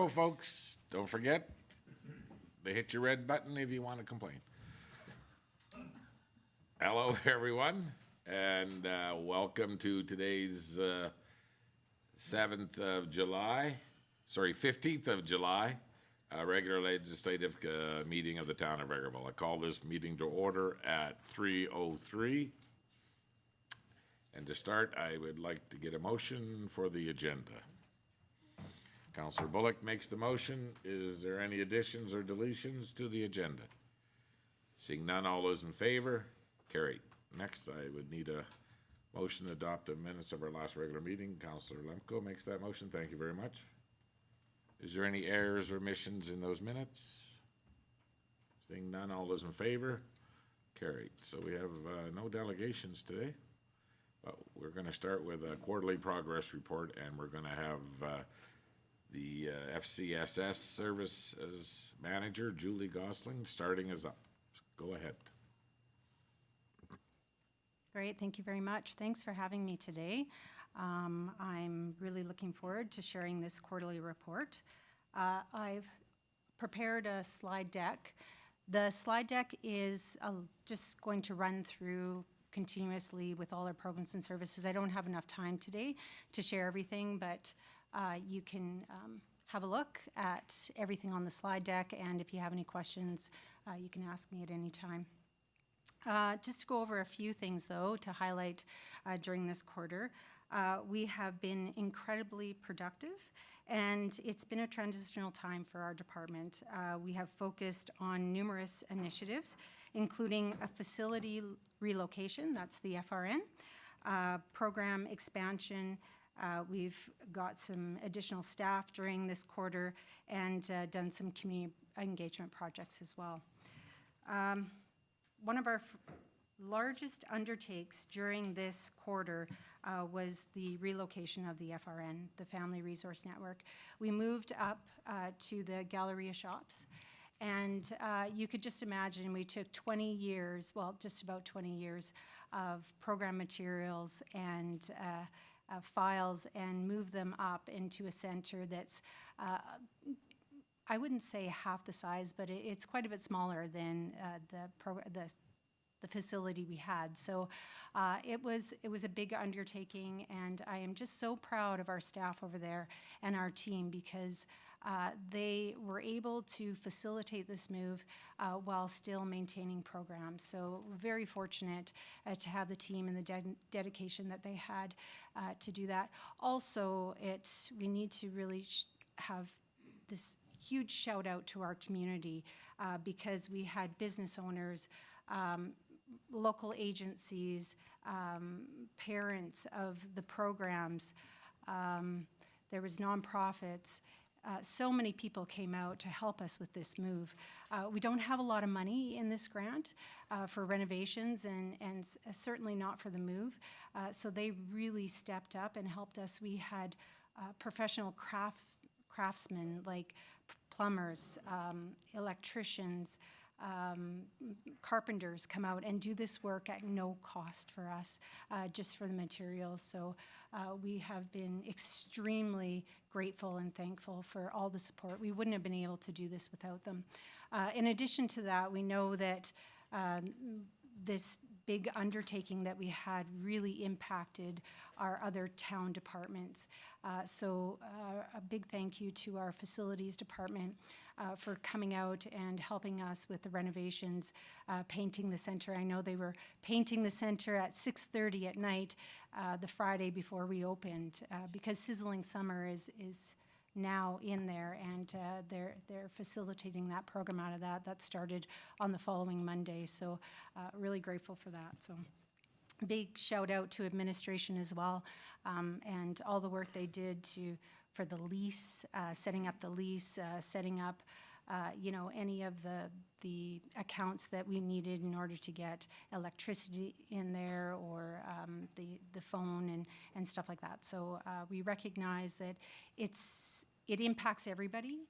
go, folks. Don't forget, they hit your red button if you want to complain. Hello, everyone, and welcome to today's 15th of July, regular legislative meeting of the town of Vegreville. I call this meeting to order at 3:03. And to start, I would like to get a motion for the agenda. Councillor Bullock makes the motion. Is there any additions or deletions to the agenda? Seeing none, all those in favor? Carried. Next, I would need a motion to adopt the minutes of our last regular meeting. Councillor Lemko makes that motion. Thank you very much. Is there any errors or omissions in those minutes? Seeing none, all those in favor? Carried. So we have no delegations today. But we're going to start with a quarterly progress report, and we're going to have the FCSS Services Manager, Julie Gosling, starting us up. Go ahead. Great, thank you very much. Thanks for having me today. I'm really looking forward to sharing this quarterly report. I've prepared a slide deck. The slide deck is just going to run through continuously with all our programs and services. I don't have enough time today to share everything, but you can have a look at everything on the slide deck, and if you have any questions, you can ask me at any time. Just to go over a few things, though, to highlight during this quarter. We have been incredibly productive, and it's been a transitional time for our department. We have focused on numerous initiatives, including a facility relocation, that's the FRN, program expansion. We've got some additional staff during this quarter and done some community engagement projects as well. One of our largest undertakes during this quarter was the relocation of the FRN, the Family Resource Network. We moved up to the Galleria shops, and you could just imagine we took 20 years, well, just about 20 years of program materials and files and moved them up into a center that's I wouldn't say half the size, but it's quite a bit smaller than the facility we had. So it was a big undertaking, and I am just so proud of our staff over there and our team because they were able to facilitate this move while still maintaining programs. So we're very fortunate to have the team and the dedication that they had to do that. Also, we need to really have this huge shout out to our community because we had business owners, local agencies, parents of the programs, there was nonprofits. So many people came out to help us with this move. We don't have a lot of money in this grant for renovations and certainly not for the move. So they really stepped up and helped us. We had professional craftsmen like plumbers, electricians, carpenters come out and do this work at no cost for us, just for the materials. So we have been extremely grateful and thankful for all the support. We wouldn't have been able to do this without them. In addition to that, we know that this big undertaking that we had really impacted our other town departments. So a big thank you to our facilities department for coming out and helping us with the renovations, painting the center. I know they were painting the center at 6:30 at night the Friday before we opened because Sizzling Summer is now in there, and they're facilitating that program out of that. That started on the following Monday, so really grateful for that. So big shout out to administration as well, and all the work they did for the lease, setting up the lease, setting up any of the accounts that we needed in order to get electricity in there or the phone and stuff like that. So we recognize that it impacts everybody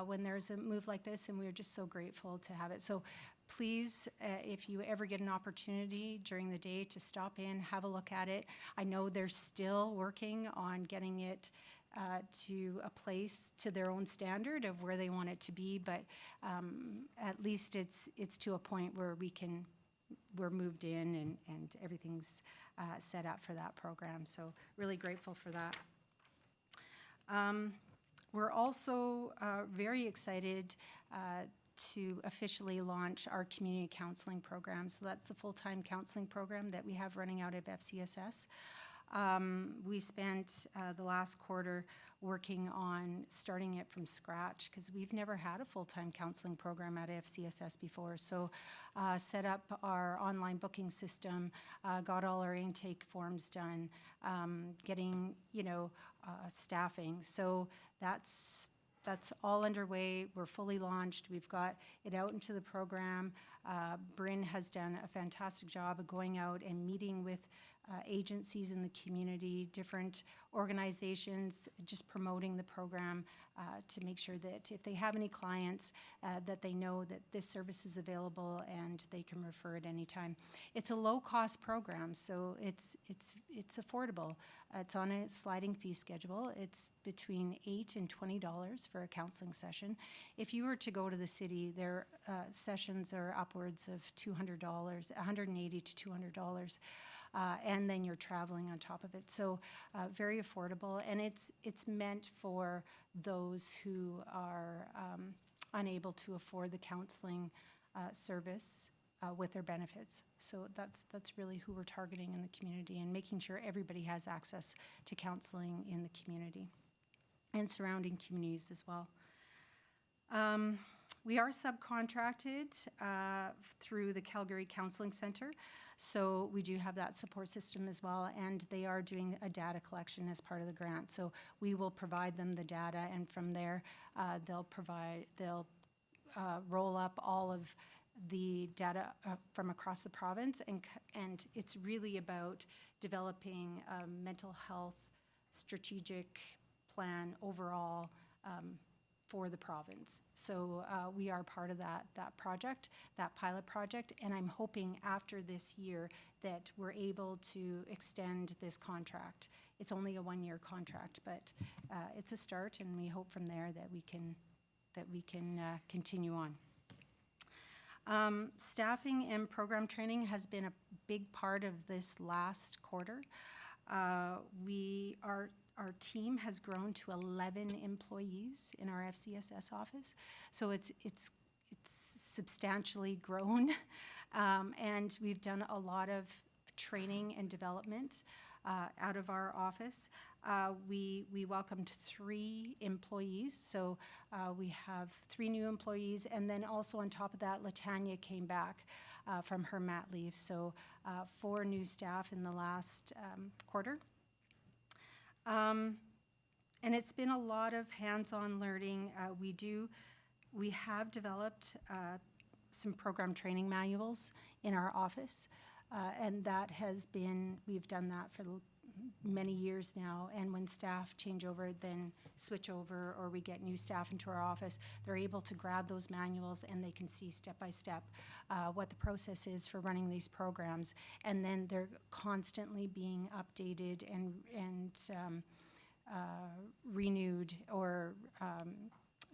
when there's a move like this, and we're just so grateful to have it. So please, if you ever get an opportunity during the day to stop in, have a look at it. I know they're still working on getting it to a place to their own standard of where they want it to be, but at least it's to a point where we're moved in and everything's set up for that program. So really grateful for that. We're also very excited to officially launch our community counseling program. So that's the full-time counseling program that we have running out of FCSS. We spent the last quarter working on starting it from scratch because we've never had a full-time counseling program at FCSS before. So set up our online booking system, got all our intake forms done, getting, staffing. So that's all underway. We're fully launched. We've got it out into the program. Bryn has done a fantastic job of going out and meeting with agencies in the community, different organizations, just promoting the program to make sure that if they have any clients, that they know that this service is available and they can refer at any time. It's a low-cost program, so it's affordable. It's on a sliding fee schedule. It's between $8 and $20 for a counseling session. If you were to go to the city, their sessions are upwards of $200, $180 to $200. And then you're traveling on top of it. So very affordable, and it's meant for those who are unable to afford the counseling service with their benefits. So that's really who we're targeting in the community and making sure everybody has access to counseling in the community and surrounding communities as well. We are subcontracted through the Calgary Counseling Centre, so we do have that support system as well, and they are doing a data collection as part of the grant. So we will provide them the data, and from there they'll roll up all of the data from across the province, and it's really about developing a mental health strategic plan overall for the province. So we are part of that project, that pilot project, and I'm hoping after this year that we're able to extend this contract. It's only a one-year contract, but it's a start, and we hope from there that we can continue on. Staffing and program training has been a big part of this last quarter. Our team has grown to 11 employees in our FCSS office, so it's substantially grown, and we've done a lot of training and development out of our office. We welcomed 3 employees, so we have 3 new employees, and then also on top of that, Latanya came back from her mat leave, so 4 new staff in the last quarter. And it's been a lot of hands-on learning. We have developed some program training manuals in our office, and we've done that for many years now, and when staff change over, then switch over, or we get new staff into our office, they're able to grab those manuals and they can see step by step what the process is for running these programs, and then they're constantly being updated and renewed or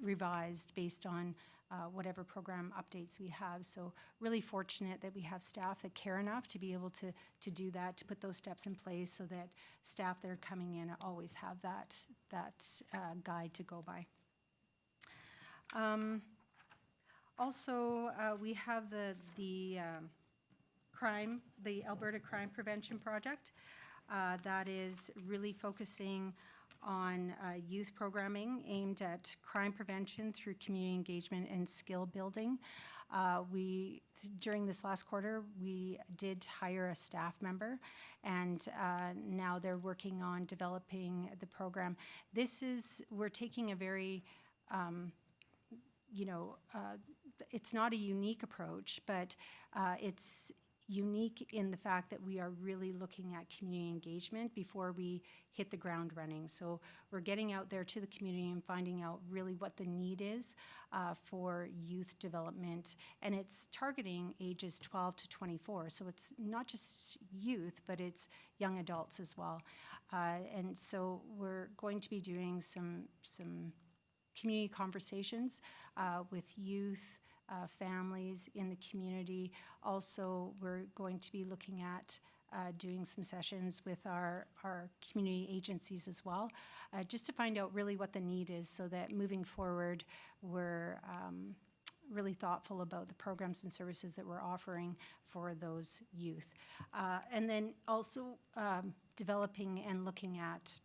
revised based on whatever program updates we have. So really fortunate that we have staff that care enough to be able to do that, to put those steps in place so that staff that are coming in always have that guide to go by. Also, we have the Alberta Crime Prevention Project that is really focusing on youth programming aimed at crime prevention through community engagement and skill building. During this last quarter, we did hire a staff member, and now they're working on developing the program. We're taking a very, it's not a unique approach, but it's unique in the fact that we are really looking at community engagement before we hit the ground running. So we're getting out there to the community and finding out really what the need is for youth development. And it's targeting ages 12 to 24. So it's not just youth, but it's young adults as well. And so we're going to be doing some community conversations with youth, families in the community. Also, we're going to be looking at doing some sessions with our community agencies as well, just to find out really what the need is so that moving forward, we're really thoughtful about the programs and services that we're offering for those youth. And then also developing and looking at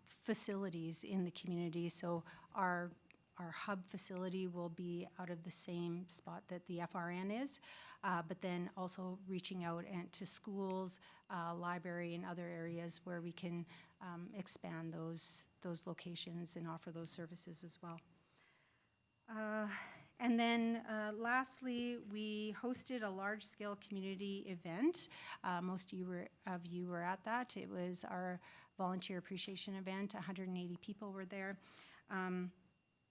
facilities in the community. So our hub facility will be out of the same spot that the FRN is, but then also reaching out to schools, library, and other areas where we can expand those locations and offer those services as well. And then lastly, we hosted a large-scale community event. Most of you were at that. It was our volunteer appreciation event. 180 people were there.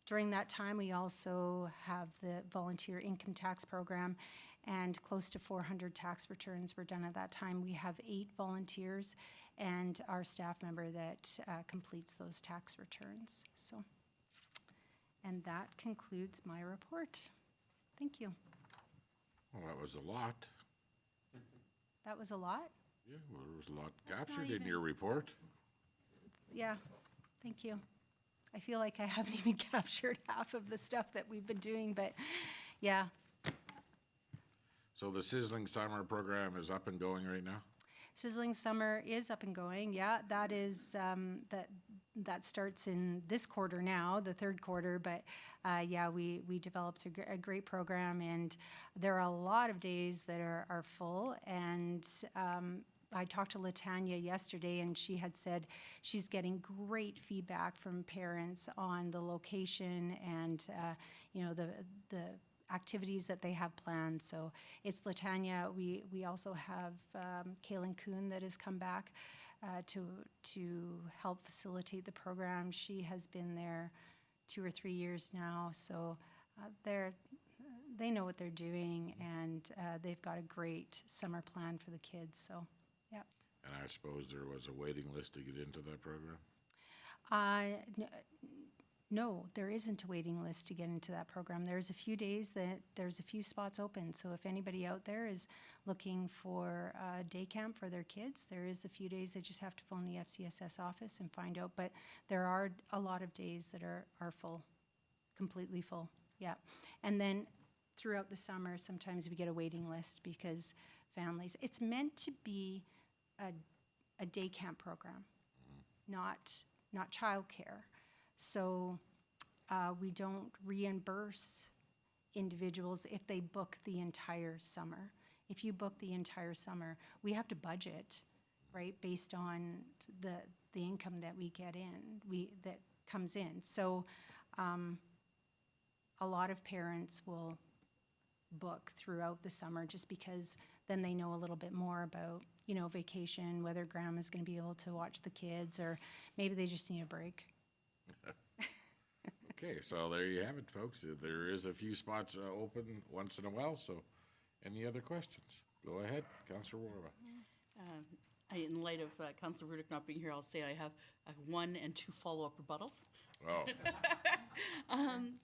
During that time, we also have the volunteer income tax program, and close to 400 tax returns were done at that time. We have 8 volunteers and our staff member that completes those tax returns. So, and that concludes my report. Thank you. Well, that was a lot. That was a lot? Yeah, well, there was a lot That's not captured in even- your report. Yeah, thank you. I feel like I haven't even captured half of the stuff that we've been doing, but yeah. So the Sizzling Summer program is up and going right now? Sizzling Summer is up and going, yeah. That is, that starts in this quarter now, the third quarter, but yeah, we developed a great program, and there are a lot of days that are full, and I talked to Latanya yesterday, and she had said she's getting great feedback from parents on the location and you know, the activities that they have planned. So it's Latanya. We also have Kaylin Kuhn that has come back to help facilitate the program. She has been there 2 or 3 years now, so they know what they're doing, and they've got a great summer plan for the kids. So. And I suppose there was a waiting list to get into that program? No, there isn't a waiting list to get into that program. There's a few days that there's a few spots open. So if anybody out there is looking for a day camp for their kids, there is a few days they just have to phone the FCSS office and find out. But there are a lot of days that are full, completely full, yeah. And then throughout the summer, sometimes we get a waiting list because families, it's meant to be a day camp program, not childcare. So we don't reimburse individuals if they book the entire summer. If you book the entire summer, we have to budget, right, based on the income that we get in, that comes in. So a lot of parents will book throughout the summer just because then they know a little bit more about, you know, vacation, whether grandma's going to be able to watch the kids, or maybe they just need a break. Okay, so there you have it, folks. There is a few spots open once in a while, so any other questions? Go ahead, Councillor Warba. In light of Councillor Rudick not being here, I'll say I have 1 and 2 follow-up rebuttals. Oh,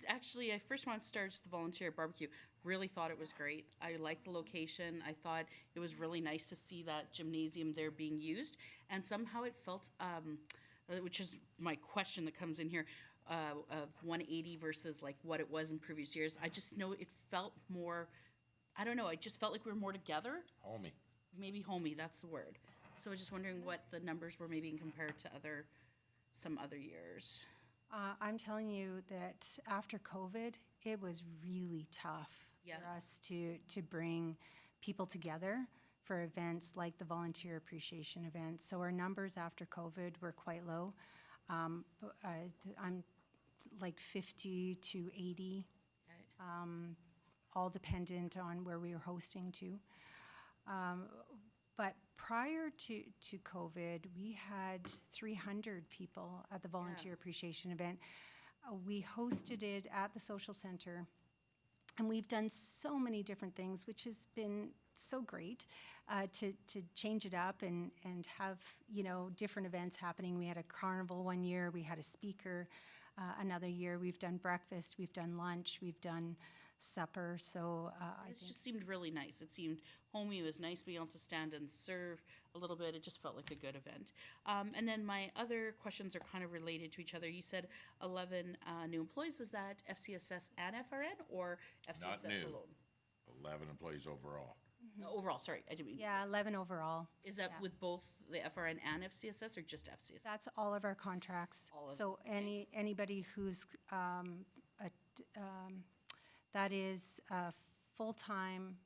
Actually, I first want to start with the volunteer barbecue. Really thought it was great. I liked the location. I thought it was really nice to see that gymnasium there being used. And somehow it felt, which is my question that comes in here, of 180 versus like what it was in previous years. I just know it felt more, I don't know, I just felt like we were more together. homie. Maybe homey, that's the word. So I was just wondering what the numbers were maybe compared to some other years. I'm telling you that after COVID, it was really tough for us to bring people together for events like the volunteer appreciation event. So our numbers after COVID were quite low. I'm like 50 to 80 all dependent on where we were hosting to. But prior to COVID, we had 300 people at the Volunteer Appreciation event. We hosted it at the social center, and we've done so many different things, which has been so great to change it up and have, you know, different events happening. We had a carnival one year, we had a speaker another year, we've done breakfast, we've done lunch, we've done supper, so I It think, just seemed really nice. It seemed homey. It was nice being able to stand and serve a little bit. It just felt like a good event. And then my other questions are kind of related to each other. You said 11 new employees. Was that FCSS and FRN or FCSS new. alone? 11 employees overall. Overall, sorry, I didn't mean. yeah, 11 overall. Is that with both the FRN and FCSS or just FCSS? That's all of our contracts. All of So anybody who's, that is a full-time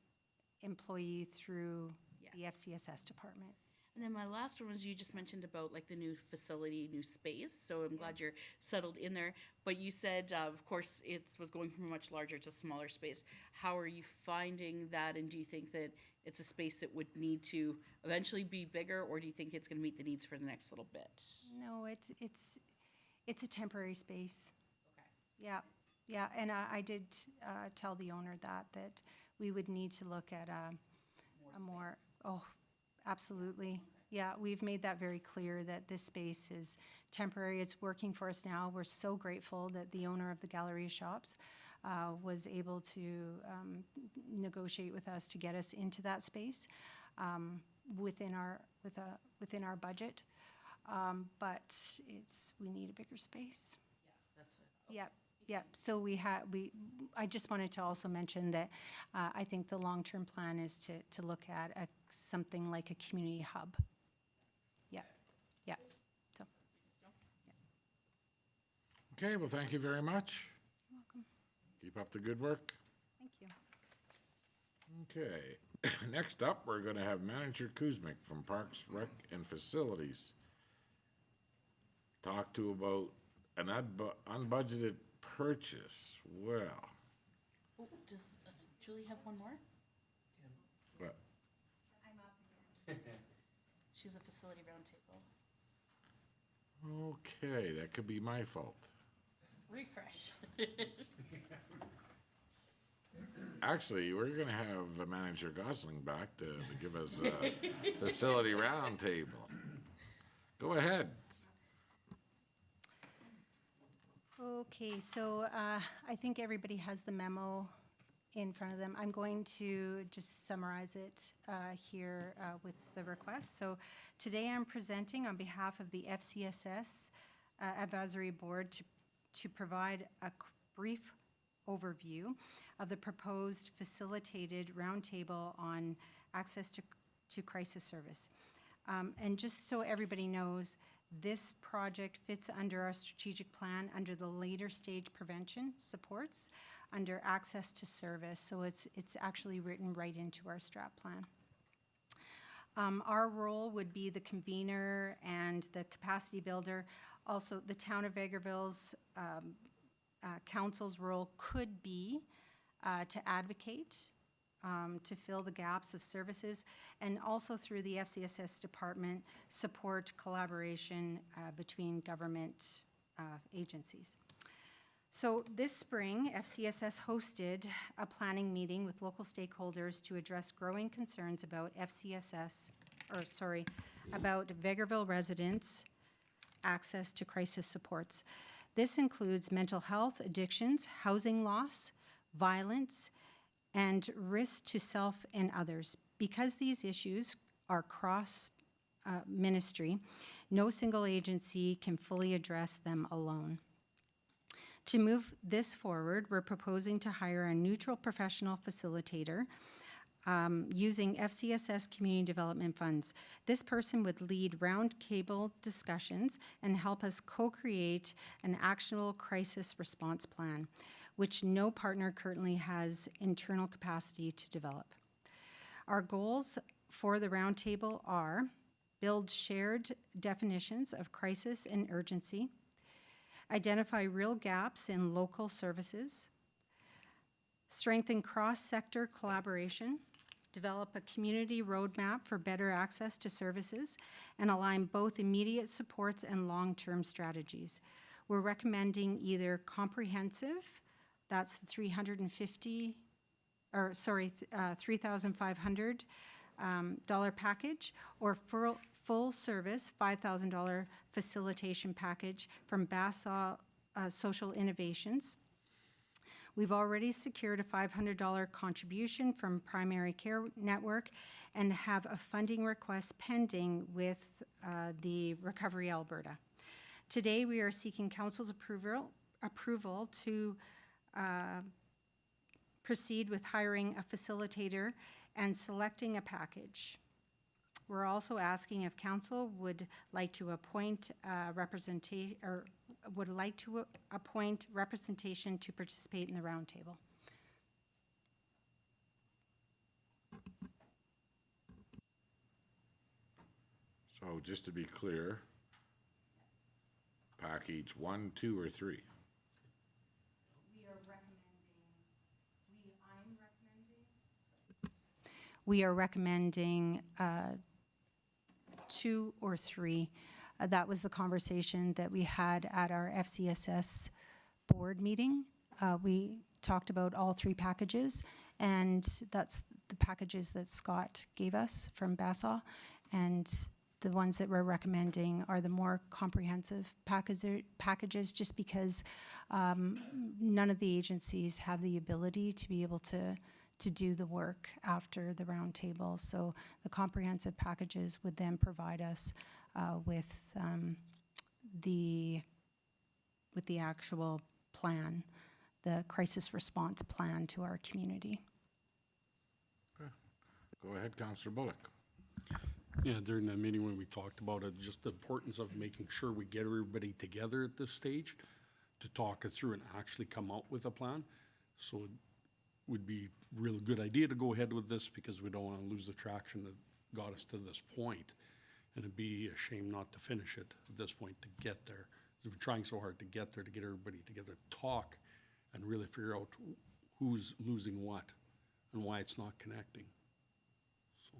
employee through the FCSS department. And then my last one was you just mentioned about like the new facility, new space. So I'm glad you're settled in there. But you said, of course, it was going from a much larger to smaller space. How are you finding that? And do you think that it's a space that would need to eventually be bigger, or do you think it's going to meet the needs for the next little bit? No, it's a temporary space. Okay. Yeah, and I did tell the owner that we would need to look at a more, oh, absolutely. Yeah, we've made that very clear that this space is temporary. It's working for us now. We're so grateful that the owner of the Galleria Shops was able to negotiate with us to get us into that space within our budget. But we need a bigger space. Yeah, that's what I thought. Yep. So I just wanted to also mention that I think the long-term plan is to look at something like a community hub. Yeah. So, Okay, well, thank you very much. you're welcome. Keep up the good work. Thank you. Okay, next up, we're gonna have Manager Kuzmic from Parks, Rec, and Facilities talk to about an unbudgeted purchase. Well, Oh, does Julie have one more? what? She's a facility roundtable. Okay, that could be my fault. Refresh. Actually, we're gonna have Manager Gosling back to give us a facility roundtable. Go ahead. Okay, so I think everybody has the memo in front of them. I'm going to just summarize it here with the request. So today I'm presenting on behalf of the FCSS Advisory Board to provide a brief overview of the proposed facilitated roundtable on access to crisis service. And just so everybody knows, this project fits under our strategic plan under the later stage prevention supports under access to service. So it's actually written right into our strat plan. Our role would be the convener and the capacity builder. Also, the town of Vegreville's council's role could be to advocate, to fill the gaps of services, and also through the FCSS department, support collaboration between government agencies. So this spring, FCSS hosted a planning meeting with local stakeholders to address growing concerns about about Vegreville residents' access to crisis supports. This includes mental health, addictions, housing loss, violence, and risk to self and others. Because these issues are cross-ministry, no single agency can fully address them alone. To move this forward, we're proposing to hire a neutral professional facilitator using FCSS community development funds. This person would lead roundtable discussions and help us co-create an actionable crisis response plan, which no partner currently has internal capacity to develop. Our goals for the roundtable are build shared definitions of crisis and urgency, identify real gaps in local services, strengthen cross-sector collaboration, develop a community roadmap for better access to services, and align both immediate supports and long-term strategies. We're recommending either comprehensive, that's the $3,500 dollar package, or full service $5,000 facilitation package from Bassaw Social Innovations. We've already secured a $500 contribution from Primary Care Network and have a funding request pending with the Recovery Alberta. Today, we are seeking council's approval to proceed with hiring a facilitator and selecting a package. We're also asking if council would like to appoint representation to participate in the roundtable. So just to be clear, package 1, 2, or 3? We are recommending 2 or 3. That was the conversation that we had at our FCSS board meeting. We talked about all 3 packages, and that's the packages that Scott gave us from Bassaw. And the ones that we're recommending are the more comprehensive packages, just because none of the agencies have the ability to be able to do the work after the roundtable. So the comprehensive packages would then provide us with the actual plan, the crisis response plan to our community. Okay. Go ahead, Councillor Bullock. Yeah, during the meeting when we talked about it, just the importance of making sure we get everybody together at this stage to talk it through and actually come out with a plan. So it would be a real good idea to go ahead with this, because we don't want to lose the traction that got us to this point. And it'd be a shame not to finish it at this point, to get there. We've been trying so hard to get there, to get everybody together, talk, and really figure out who's losing what and why it's not connecting. So.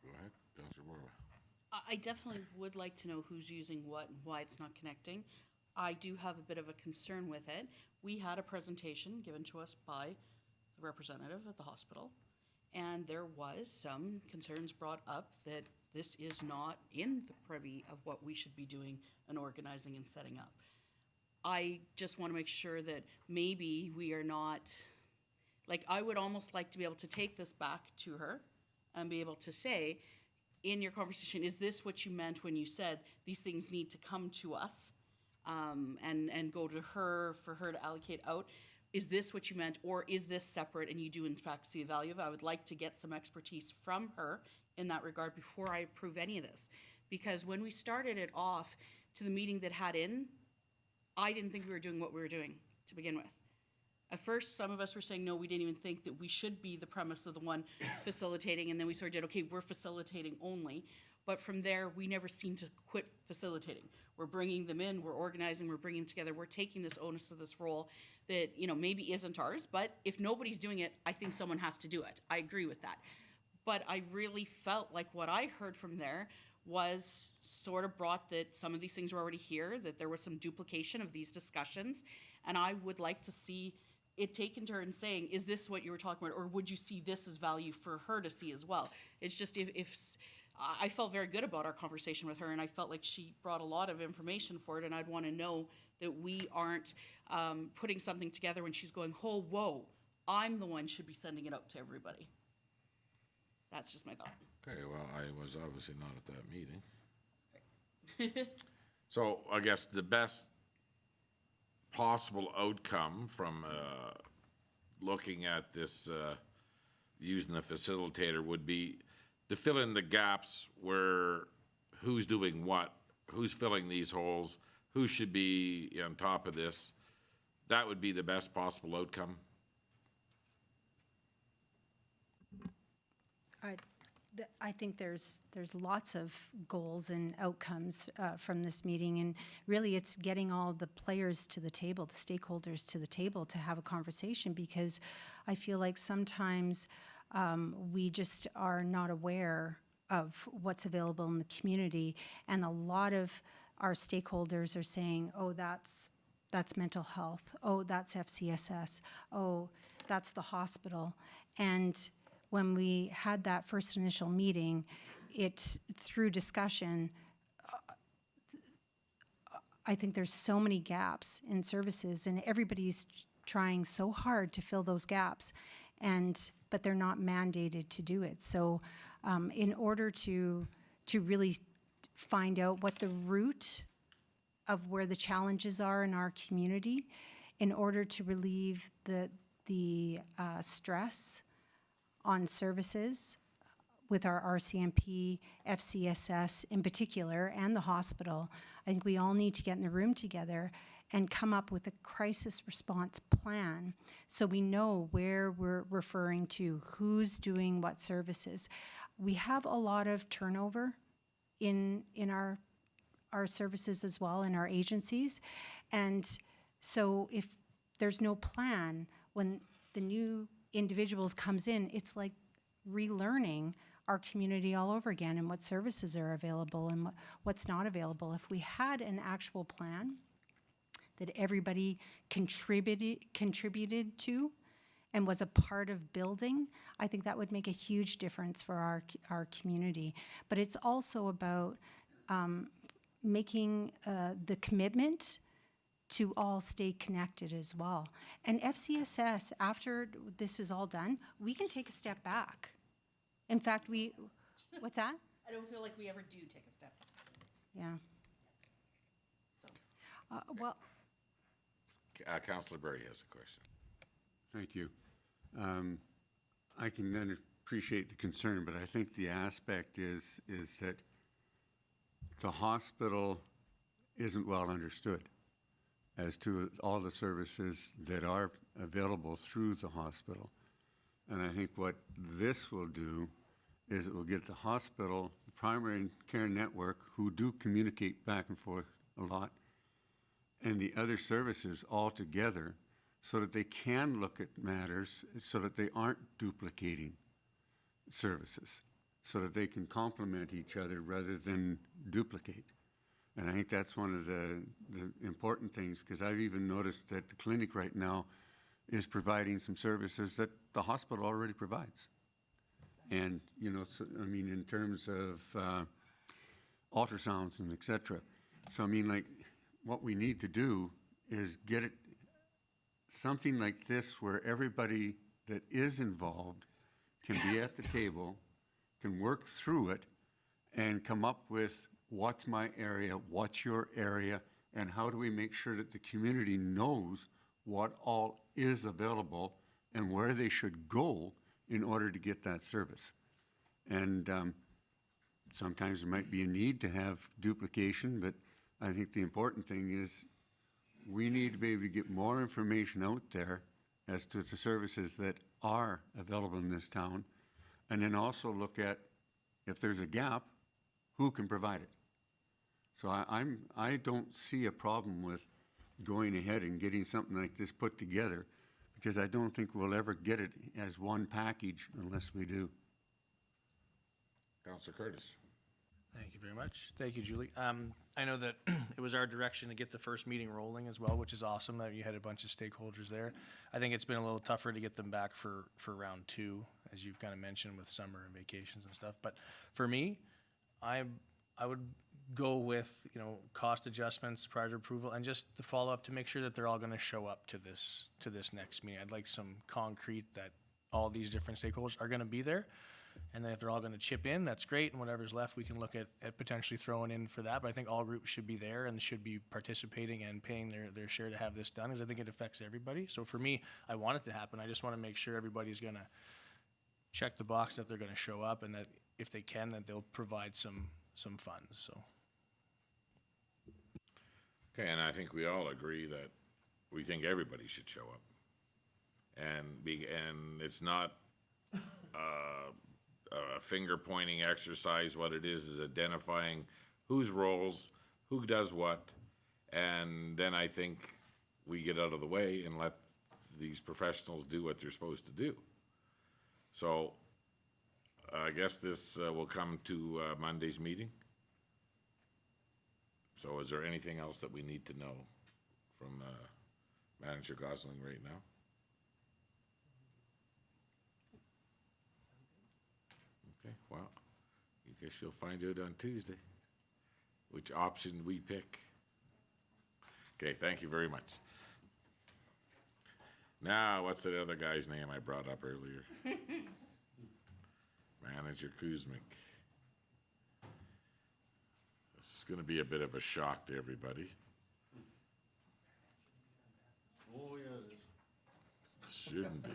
Go ahead, Councillor Borba. I definitely would like to know who's using what and why it's not connecting. I do have a bit of a concern with it. We had a presentation given to us by the representative at the hospital, and there was some concerns brought up that this is not in the privy of what we should be doing and organizing and setting up. I just want to make sure that maybe we are not, like, I would almost like to be able to take this back to her and be able to say, in your conversation, is this what you meant when you said these things need to come to us and go to her for her to allocate out? Is this what you meant, or is this separate and you do in fact see a value of it? I would like to get some expertise from her in that regard before I approve any of this. Because when we started it off to the meeting that had in, I didn't think we were doing what we were doing to begin with. At first, some of us were saying, no, we didn't even think that we should be the premise of the one facilitating, and then we sort of did, okay, we're facilitating only. But from there, we never seemed to quit facilitating. We're bringing them in, we're organizing, we're bringing them together, we're taking this onus of this role that, you know, maybe isn't ours, but if nobody's doing it, I think someone has to do it. I agree with that. But I really felt like what I heard from there was sort of brought that some of these things were already here, that there was some duplication of these discussions, and I would like to see it taken to her and saying, is this what you were talking about, or would you see this as value for her to see as well? It's just if I felt very good about our conversation with her, and I felt like she brought a lot of information for it, and I'd want to know that we aren't putting something together when she's going, oh, whoa, I'm the one should be sending it out to everybody. That's just my thought. Okay, well, I was obviously not at that meeting. So I guess the best possible outcome from looking at this, using the facilitator, would be to fill in the gaps where who's doing what, who's filling these holes, who should be on top of this. That would be the best possible outcome. I think there's lots of goals and outcomes from this meeting, and really it's getting all the players to the table, the stakeholders to the table to have a conversation, because I feel like sometimes we just are not aware of what's available in the community, and a lot of our stakeholders are saying, oh, that's mental health, oh, that's FCSS, oh, that's the hospital. And when we had that first initial meeting, through discussion, I think there's so many gaps in services, and everybody's trying so hard to fill those gaps, but they're not mandated to do it. So in order to really find out what the root of where the challenges are in our community, in order to relieve the stress on services with our RCMP, FCSS in particular, and the hospital, I think we all need to get in the room together and come up with a crisis response plan so we know where we're referring to, who's doing what services. We have a lot of turnover in our services as well, in our agencies. And so if there's no plan, when the new individuals comes in, it's like relearning our community all over again and what services are available and what's not available. If we had an actual plan that everybody contributed to and was a part of building, I think that would make a huge difference for our community. But it's also about making the commitment to all stay connected as well. And FCSS, after this is all done, we can take a step back. In fact, what's that? I don't feel like we ever do take a step. Yeah. So. Well, Councillor Berry has a question. Thank you. I can appreciate the concern, but I think the aspect is that the hospital isn't well understood as to all the services that are available through the hospital. And I think what this will do is it will get the hospital, the primary care network, who do communicate back and forth a lot, and the other services all together so that they can look at matters so that they aren't duplicating services, so that they can complement each other rather than duplicate. And I think that's one of the important things, because I've even noticed that the clinic right now is providing some services that the hospital already provides. And, you know, so, I mean, in terms of ultrasounds and et cetera. So, I mean, like, what we need to do is get it, something like this where everybody that is involved can be at the table, can work through it, and come up with what's my area, what's your area, and how do we make sure that the community knows what all is available and where they should go in order to get that service. And sometimes there might be a need to have duplication, but I think the important thing is we need to be able to get more information out there as to the services that are available in this town, and then also look at, if there's a gap, who can provide it. So I don't see a problem with going ahead and getting something like this put together, because I don't think we'll ever get it as one package unless we do. Councillor Curtis. Thank you very much. Thank you, Julie. I know that it was our direction to get the first meeting rolling as well, which is awesome that you had a bunch of stakeholders there. I think it's been a little tougher to get them back for round two, as you've kind of mentioned with summer and vacations and stuff. But for me, I would go with, you know, cost adjustments prior to approval and just the follow-up to make sure that they're all going to show up to this next meeting. I'd like some concrete that all these different stakeholders are going to be there. And then if they're all going to chip in, that's great. And whatever's left, we can look at potentially throwing in for that. But I think all groups should be there and should be participating and paying their share to have this done, because I think it affects everybody. So for me, I want it to happen. I just want to make sure everybody's going to check the box that they're going to show up, and that if they can, that they'll provide some funds. So. Okay, and I think we all agree that we think everybody should show up. And it's not a finger pointing exercise. What it is identifying whose roles, who does what, and then I think we get out of the way and let these professionals do what they're supposed to do. So I guess this will come to Monday's meeting. So is there anything else that we need to know from Manager Gosling right now? Okay, well, I guess you'll find out on Tuesday which option we pick. Okay, thank you very much. Now, what's the other guy's name I brought up earlier? Manager Kuzmic. This is gonna be a bit of a shock to everybody. Oh, yeah, it is. Shouldn't be.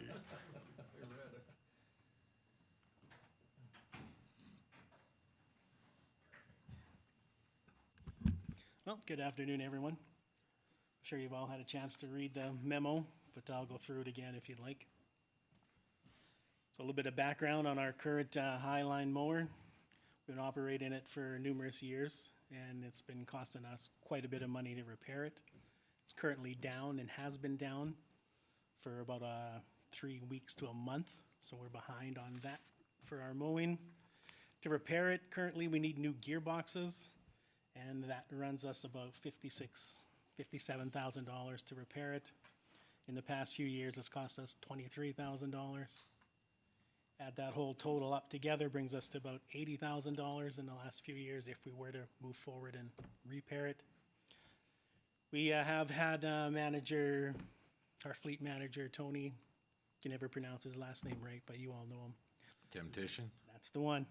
Well, good afternoon, everyone. I'm sure you've all had a chance to read the memo, but I'll go through it again if you'd like. So a little bit of background on our current Highline mower. We've been operating it for numerous years, and it's been costing us quite a bit of money to repair it. It's currently down and has been down for about 3 weeks to a month, so we're behind on that for our mowing. To repair it, currently we need new gearboxes, and that runs us about $57,000 to repair it. In the past few years, it's cost us $23,000. Add that whole total up together brings us to about $80,000 in the last few years if we were to move forward and repair it. We have had manager, our fleet manager, Tony, can never pronounce his last name right, but you all know him. Temptation? That's the one.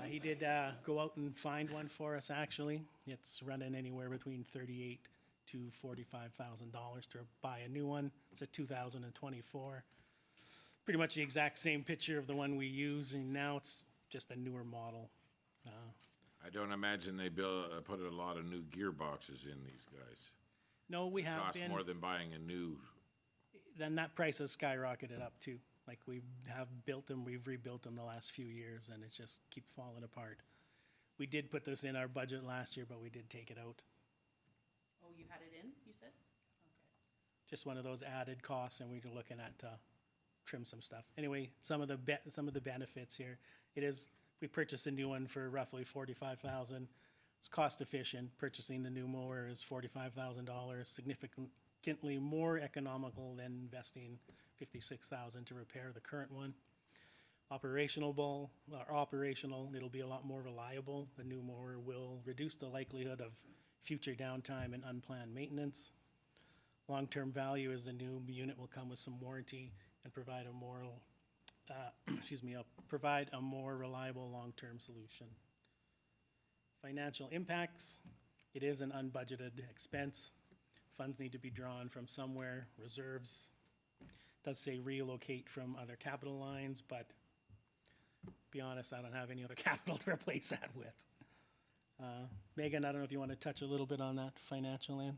He did go out and find one for us, actually. It's running anywhere between $38,000 to $45,000 to buy a new one. It's a 2024. Pretty much the exact same picture of the one we use, and now it's just a newer model. I don't imagine they put a lot of new gearboxes in these guys. No, we have Costs been. more than buying a new. Then that price has skyrocketed up too. Like we have built them, we've rebuilt them the last few years, and it's just keep falling apart. We did put this in our budget last year, but we did take it out. Oh, you had it in, you said? Just one of those added costs, and we're looking at trim some stuff. Anyway, some of the benefits here. We purchased a new one for roughly $45,000. It's cost efficient. Purchasing the new mower is $45,000, significantly more economical than investing $56,000 to repair the current one. Operational, it'll be a lot more reliable. The new mower will reduce the likelihood of future downtime and unplanned maintenance. Long-term value is the new unit will come with some warranty and provide a more, provide a more reliable long-term solution. Financial impacts, it is an unbudgeted expense. Funds need to be drawn from somewhere, reserves. Does say relocate from other capital lines, but to be honest, I don't have any other capital to replace that with. Megan, I don't know if you want to touch a little bit on that financial end.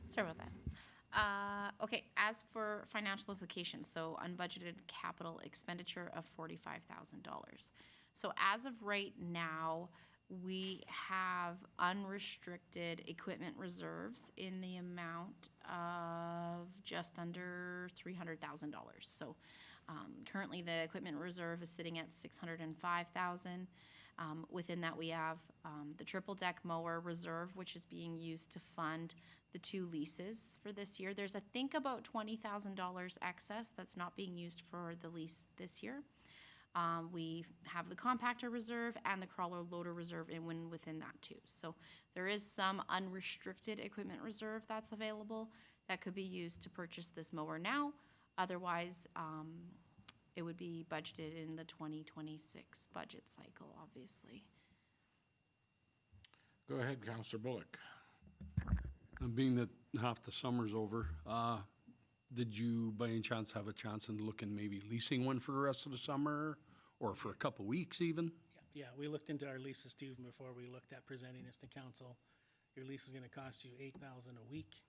Sorry about that. Okay, as for financial implications, so unbudgeted capital expenditure of $45,000. So as of right now, we have unrestricted equipment reserves in the amount of just under $300,000. So currently the equipment reserve is sitting at $605,000. Within that we have the triple deck mower reserve, which is being used to fund the 2 leases for this year. There's I think about $20,000 excess that's not being used for the lease this year. We have the compactor reserve and the crawler loader reserve within that too. So there is some unrestricted equipment reserve that's available that could be used to purchase this mower now. Otherwise, it would be budgeted in the 2026 budget cycle, obviously. Go ahead, Councillor Bullock. And being that half the summer's over, did you by any chance have a chance in looking maybe leasing one for the rest of the summer or for a couple weeks even? Yeah, we looked into our leases too before we looked at presenting this to council. Your lease is going to cost you $8,000 a week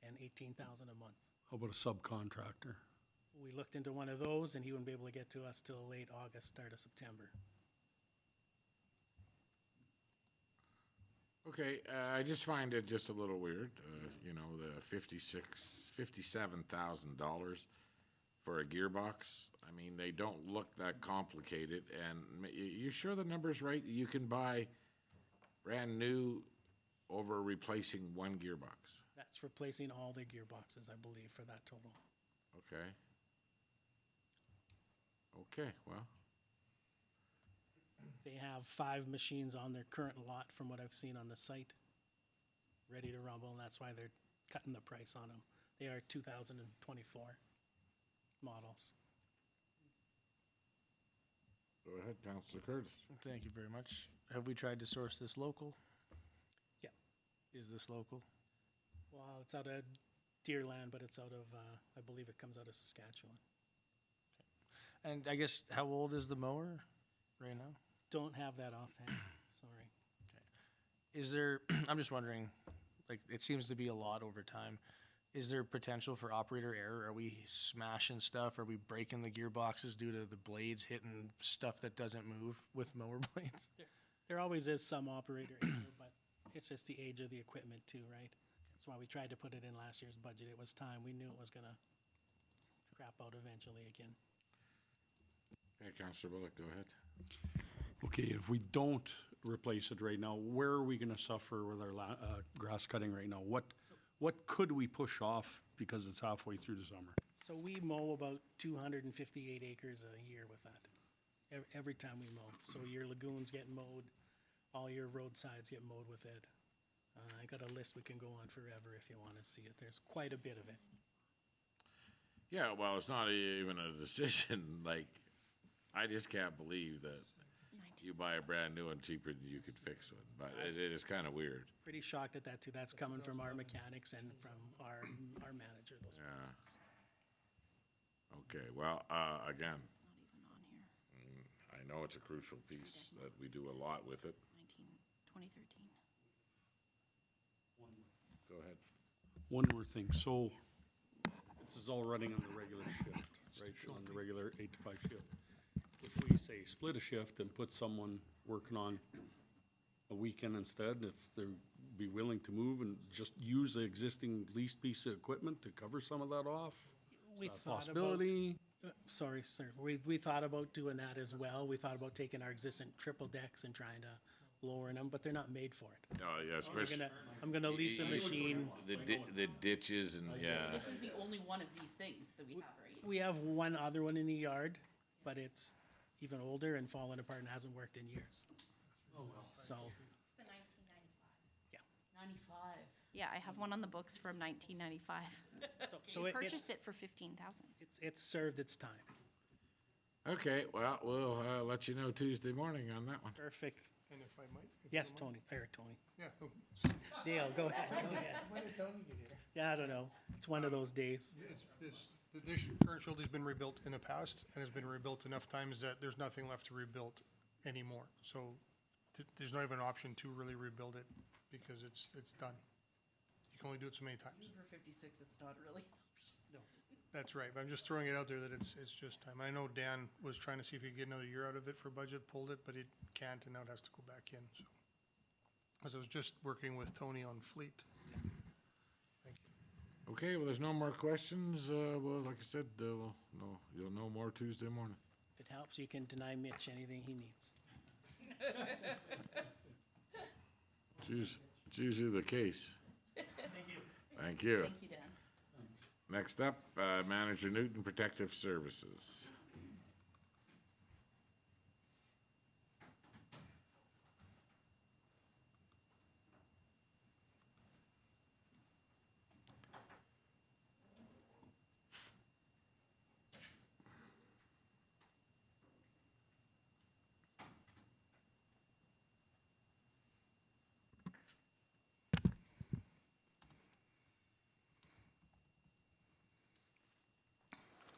and $18,000 a month. How about a subcontractor? we looked into one of those, and he wouldn't be able to get to us till late August, start of September. Okay, I just find it just a little weird, you know, the $57,000 for a gearbox. I mean, they don't look that complicated, and you sure the number's right? You can buy brand new over replacing one gearbox. That's replacing all the gearboxes, I believe, for that total. Okay. Okay, well, They have 5 machines on their current lot, from what I've seen on the site, ready to rumble, and that's why they're cutting the price on them. They are 2024 models. go ahead, Councillor Curtis. Thank you very much. Have we tried to source this local? Yeah. Is this local? Well, it's out of Deerland, but it's out of, I believe it comes out of Saskatchewan. And I guess, how old is the mower right now? Don't have that offhand, sorry. Is there, I'm just wondering, like, it seems to be a lot over time. Is there potential for operator error? Are we smashing stuff? Are we breaking the gearboxes due to the blades hitting stuff that doesn't move with mower blades? There always is some operator error, but it's just the age of the equipment too, right? That's why we tried to put it in last year's budget. It was time. We knew it was gonna crap out eventually again. Okay, Councillor Bullock, go ahead. Okay, if we don't replace it right now, where are we gonna suffer with our grass cutting right now? What could we push off because it's halfway through the summer? So we mow about 258 acres a year with that, every time we mow. So your lagoons get mowed, all your roadsides get mowed with it. I got a list we can go on forever if you want to see it. There's quite a bit of it. Yeah, well, it's not even a decision, like, I just can't believe that you buy a brand new one cheaper than you could fix one, but it is kind of weird. Pretty shocked at that too. That's coming from our mechanics and from our manager, those Yeah. prices. Okay, well, again, It's not even on here. I know it's a crucial piece that we do a lot with it. 2013. Go ahead. One more thing, so this is all running on the regular shift, right, on the regular 8 to 5 shift. If we say split a shift and put someone working on a weekend instead, if they'd be willing to move and just use the existing leased piece of equipment to cover some of that off? We Is that a thought about, possibility? sorry, sir, we thought about doing that as well. We thought about taking our existing triple decks and trying to lower them, but they're not made for it. No, yeah, especially I'm gonna lease a machine. the ditches and, yeah. This is the only one of these things that we have, right? We have one other one in the yard, but it's even older and fallen apart and hasn't worked in years. Oh, well. So, It's the 1995. 95. Yeah, I have one on the books from 1995. so We purchased it's, it for 15,000. it's served its time. Okay, well, we'll let you know Tuesday morning on that one. Perfect. And if I might? if you Yes, don't mind. Tony. Yeah, no, Dale, go ahead, go ahead. Yeah, I don't know. It's one of those days. it's, this current shelter's been rebuilt in the past and has been rebuilt enough times that there's nothing left to rebuild anymore. So there's not even an option to really rebuild it because it's done. You can only do it so many times. For 56, it's not really. That's right, but I'm just throwing it out there that it's just time. I know Dan was trying to see if he could get another year out of it for budget, pulled it, but it can't, and now it has to go back in, so. As I was just working with Tony on fleet. Thank you. Okay, well, there's no more questions. Well, like I said, you'll know more Tuesday morning. If it helps, you can deny Mitch anything he needs. It's usually the case. Thank you. Thank you, Dan. Next up, Manager Newton, Protective Services.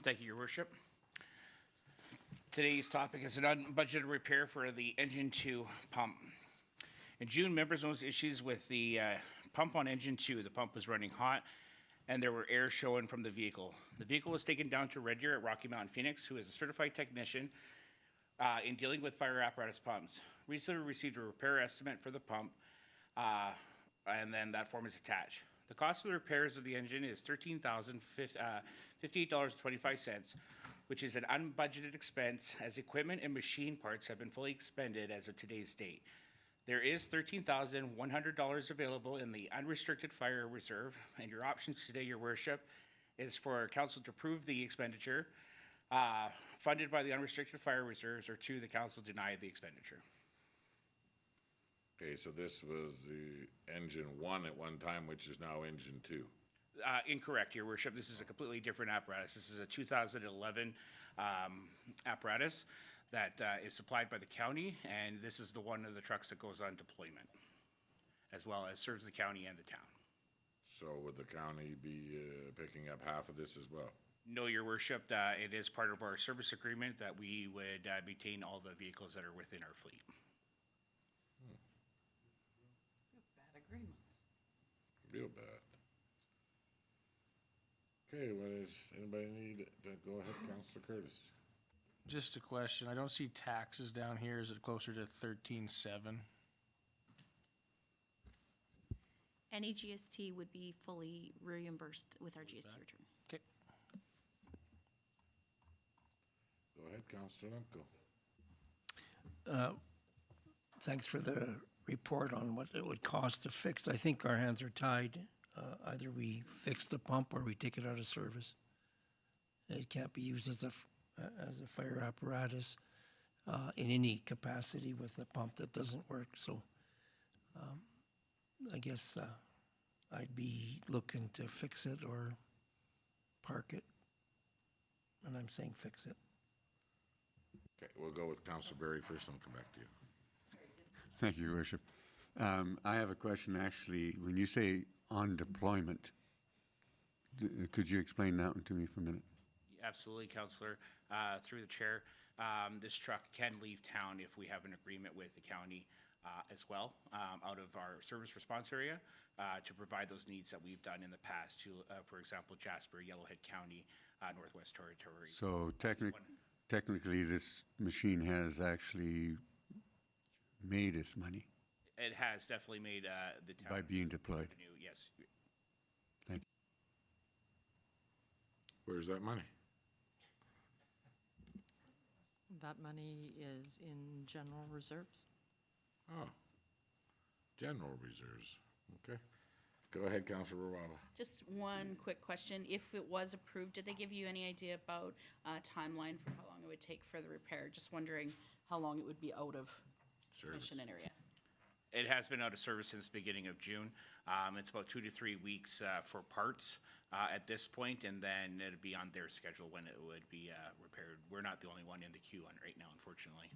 Thank you, Your Worship. Today's topic is an unbudgeted repair for the Engine 2 pump. In June, members noticed issues with the pump on Engine 2. The pump was running hot and there were errors shown from the vehicle. The vehicle was taken down to Red Deer at Rocky Mountain Phoenix, who is a certified technician in dealing with fire apparatus pumps. Recently received a repair estimate for the pump, and then that form is attached. The cost of the repairs of the engine is $13,058.25, which is an unbudgeted expense as equipment and machine parts have been fully expended as of today's date. There is $13,100 available in the unrestricted fire reserve, and your options today, your worship, is for council to approve the expenditure funded by the unrestricted fire reserves, or two, the council deny the expenditure. Okay, so this was the engine one at one time, which is now engine two. Incorrect, your worship. This is a completely different apparatus. This is a 2011 apparatus that is supplied by the county, and this is the one of the trucks that goes on deployment, as well as serves the county and the town. So would the county be picking up half of this as well? No, your worship, it is part of our service agreement that we would maintain all the vehicles that are within our fleet. Bad agreements. Real bad. Okay, what does anybody need? Go ahead, Councilor Curtis. Just a question. I don't see taxes down here. Is it closer to 13.7? Any GST would be fully reimbursed with our GST return. Okay. Go ahead, Councilor Lemko. Thanks for the report on what it would cost to fix. I think our hands are tied. Either we fix the pump or we take it out of service. It can't be used as a fire apparatus in any capacity with a pump that doesn't work. So I guess I'd be looking to fix it or park it. And I'm saying fix it. Okay, we'll go with Councilor Berry first, and I'll come back to you. Thank you, Your Worship. I have a question, actually. When you say on deployment, could you explain that one to me for a minute? Absolutely, Councillor. Through the chair, this truck can leave town if we have an agreement with the county as well, out of our service response area, to provide those needs that we've done in the past to, for example, Jasper, Yellowhead County, Northwest Territory. So technically, this machine has actually made its money It has definitely made the town by being deployed. revenue, yes. Thank you. Where's that money? That money is in general reserves. Oh, general reserves. Okay. Go ahead, Councilor Ruaba. Just one quick question. If it was approved, did they give you any idea about timeline for how long it would take for the repair? Just wondering how long it would be out of mission and area. It has been out of service since the beginning of June. It's about 2 to 3 weeks for parts at this point, and then it'd be on their schedule when it would be repaired. We're not the only one in the queue on right now, unfortunately.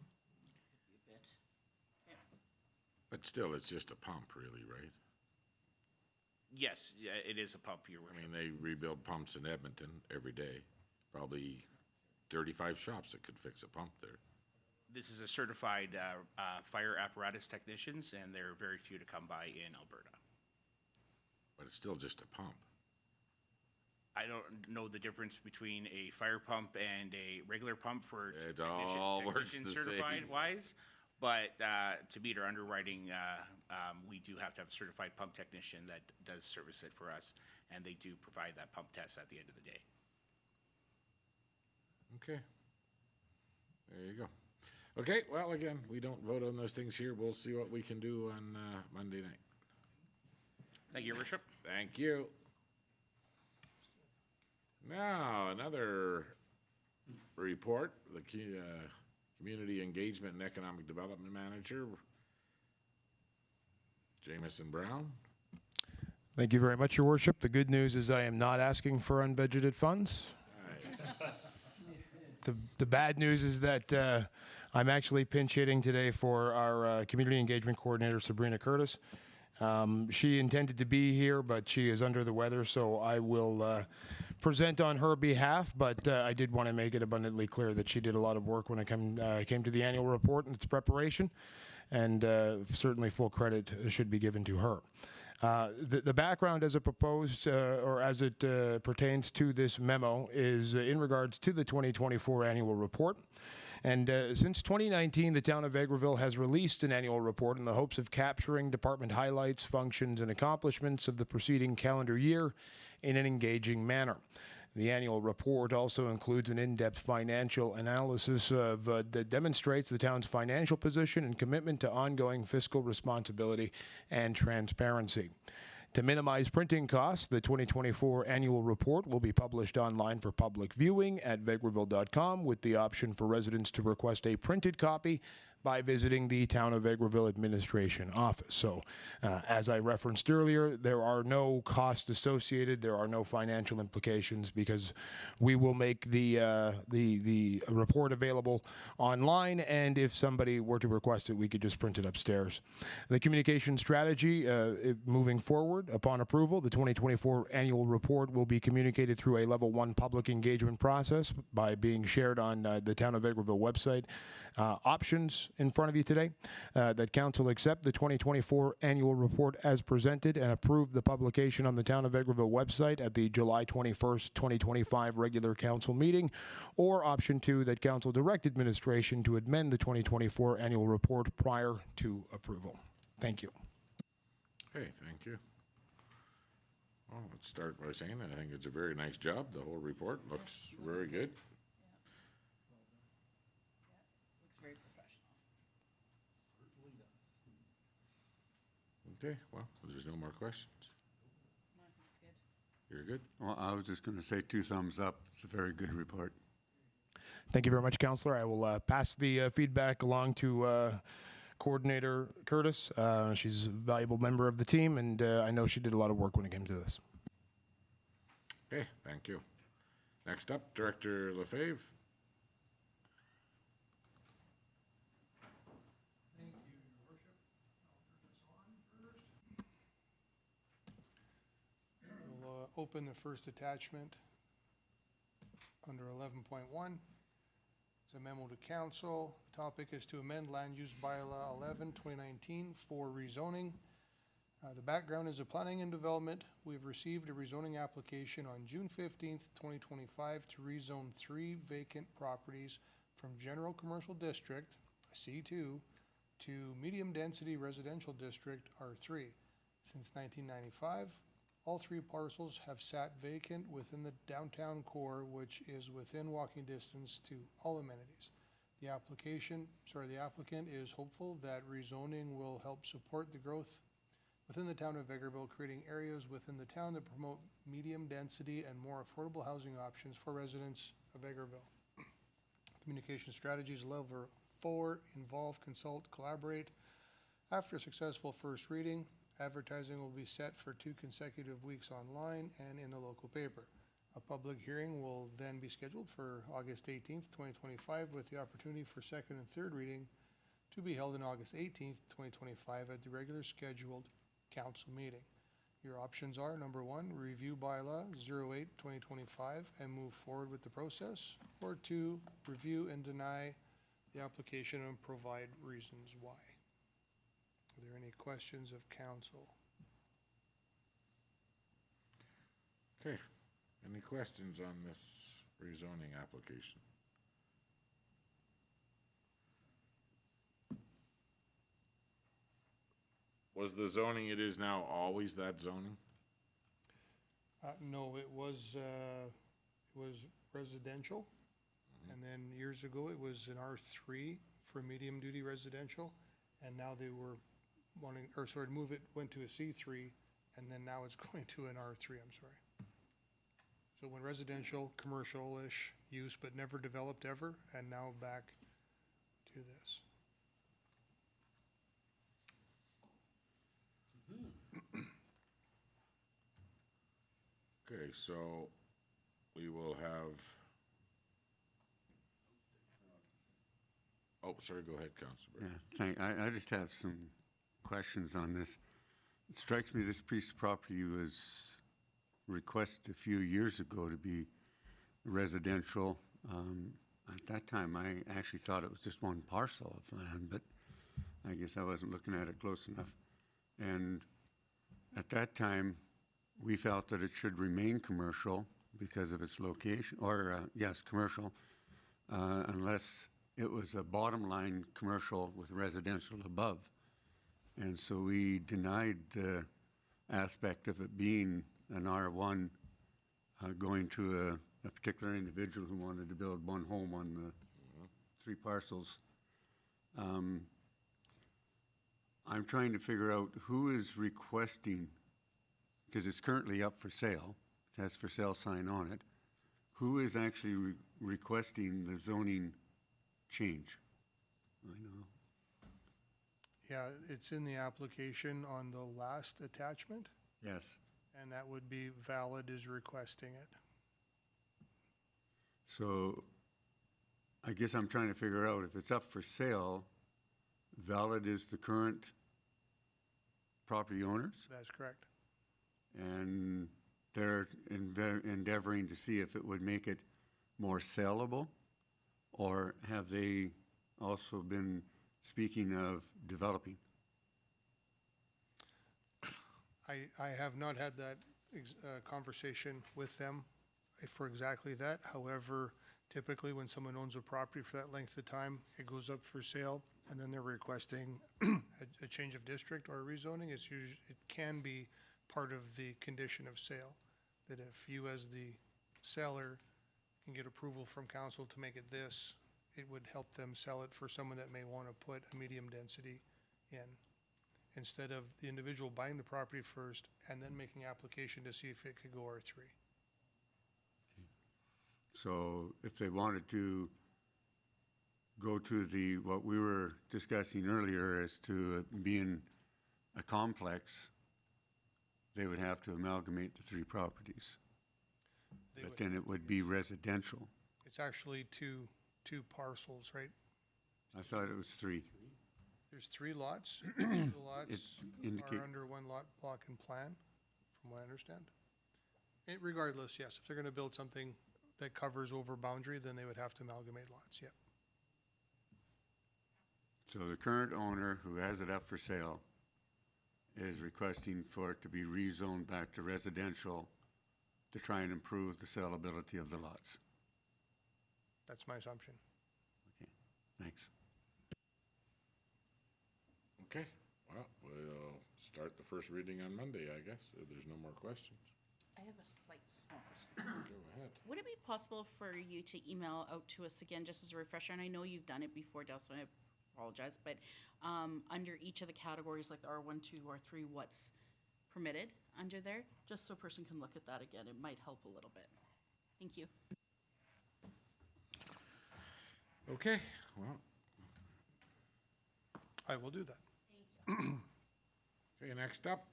But still, it's just a pump, really, right? Yes, yeah, it is a pump, Your I Worship. mean, they rebuild pumps in Edmonton every day. Probably 35 shops that could fix a pump there. This is a certified fire apparatus technicians, and there are very few to come by in Alberta. But it's still just a pump. I don't know the difference between a fire pump and a regular pump for It all works technician the certified same. wise, but to meet our underwriting, we do have to have a certified pump technician that does service it for us, and they do provide that pump test at the end of the day. Okay. There you go. Okay, well, again, we don't vote on those things here. We'll see what we can do on Monday night. Thank you, Your Worship. Thank you. Now, another report, the Community Engagement and Economic Development Manager, Jamison Brown. Thank you very much, Your Worship. The good news is I am not asking for unbudgeted funds. The bad news is that I'm actually pinch hitting today for our Community Engagement Coordinator, Sabrina Curtis. She intended to be here, but she is under the weather, so I will present on her behalf, but I did want to make it abundantly clear that she did a lot of work when it came to the annual report and its preparation, and certainly full credit should be given to her. The background as it proposed or as it pertains to this memo is in regards to the 2024 annual report. And since 2019, the town of Vegreville has released an annual report in the hopes of capturing department highlights, functions, and accomplishments of the preceding calendar year in an engaging manner. The annual report also includes an in-depth financial analysis that demonstrates the town's financial position and commitment to ongoing fiscal responsibility and transparency. To minimize printing costs, the 2024 annual report will be published online for public viewing at vegreville.com with the option for residents to request a printed copy by visiting the Town of Vegreville Administration Office. So, as I referenced earlier, there are no costs associated, there are no financial implications because we will make the report available online, and if somebody were to request it, we could just print it upstairs. The communication strategy moving forward, upon approval, the 2024 annual report will be communicated through a Level 1 public engagement process by being shared on the Town of Vegreville website. Options in front of you today, that council accept the 2024 annual report as presented and approve the publication on the Town of Vegreville website at the July 21st, 2025 regular council meeting, or option 2, that council direct administration to amend the 2024 annual report prior to approval. Thank you. Okay, thank you. Well, let's start by saying I think it's a very nice job. The whole report looks very good. Looks very professional. Okay, well, there's no more questions. No, I think it's good. You're good? Well, I was just going to say 2 thumbs up. It's a very good report. Thank you very much, Councillor. I will pass the feedback along to Coordinator Curtis. She's a valuable member of the team, and I know she did a lot of work when it came to this. Okay, thank you. Next up, Director Lefebvre. Thank you, Your Worship. I'll turn this on first. We'll open the first attachment under 11.1. It's a memo to council. The topic is to amend Land Use Bylaw 11, 2019 for rezoning. The background is a planning and development. We've received a rezoning application on June 15th, 2025 to rezone 3 vacant properties from General Commercial District, C2, to Medium Density Residential District, R3. Since 1995, all 3 parcels have sat vacant within the downtown core, which is within walking distance to all amenities. The applicant is hopeful that rezoning will help support the growth within the town of Vegreville, creating areas within the town that promote medium density and more affordable housing options for residents of Vegreville. Communication strategies level 4 involve, consult, collaborate. After a successful first reading, advertising will be set for 2 consecutive weeks online and in the local paper. A public hearing will then be scheduled for August 18th, 2025, with the opportunity for second and third reading to be held on August 18th, 2025 at the regular scheduled council meeting. Your options are, number 1, review bylaw 08-2025 and move forward with the process, or 2, review and deny the application and provide reasons why. Are there any questions of council? Okay, any questions on this rezoning application? Was the zoning it is now always that zoning? No, it was residential. And then years ago, it was an R3 for medium duty residential. And now they were wanting, or sorry, move it, went to a C3, and then now it's going to an R3, I'm sorry. So when residential, commercial-ish use, but never developed ever, and now back to this. Okay, so we will have. Oh, sorry, go ahead, Councilor. Yeah, I just have some questions on this. It strikes me this piece of property was requested a few years ago to be residential. At that time, I actually thought it was just one parcel of land, but I guess I wasn't looking at it close enough. And At that time, we felt that it should remain commercial because of its location, or, yes, commercial, unless it was a bottom line commercial with residential above. And so we denied the aspect of it being an R1 going to a particular individual who wanted to build one home on the 3 parcels. I'm trying to figure out who is requesting, because it's currently up for sale, it has for sale sign on it. Who is actually requesting the zoning change? I know. Yeah, it's in the application on the last attachment, Yes. and that would be Valid is requesting it. So I guess I'm trying to figure out if it's up for sale, Valid is the current property owners, That's correct. and they're endeavoring to see if it would make it more sellable, or have they also been speaking of developing? I have not had that conversation with them for exactly that. However, typically when someone owns a property for that length of time, it goes up for sale, and then they're requesting a change of district or a rezoning. It can be part of the condition of sale, that if you as the seller can get approval from council to make it this, it would help them sell it for someone that may want to put a medium density in, instead of the individual buying the property first and then making application to see if it could go R3. So if they wanted to go to what we were discussing earlier as to it being a complex, they would have to amalgamate the 3 properties. But then it would be residential. It's actually two parcels, right? I thought it was 3. There's 3 lots. 2 lots indicate- are under one lot block and plan, from what I understand. Regardless, yes, if they're gonna build something that covers over boundary, then they would have to amalgamate lots, yep. So the current owner who has it up for sale is requesting for it to be rezoned back to residential to try and improve the sellability of the lots. That's my assumption. Okay, thanks. Okay, well, we'll start the first reading on Monday, I guess, if there's no more questions. I have a slight small question. Go ahead. Would it be possible for you to email out to us again, just as a refresher? And I know you've done it before, Del, so I apologize, but under each of the categories, like the R1, 2, or 3, what's permitted under there? Just so a person can look at that again. It might help a little bit. Thank you. Okay, well, I will do that. okay, next up,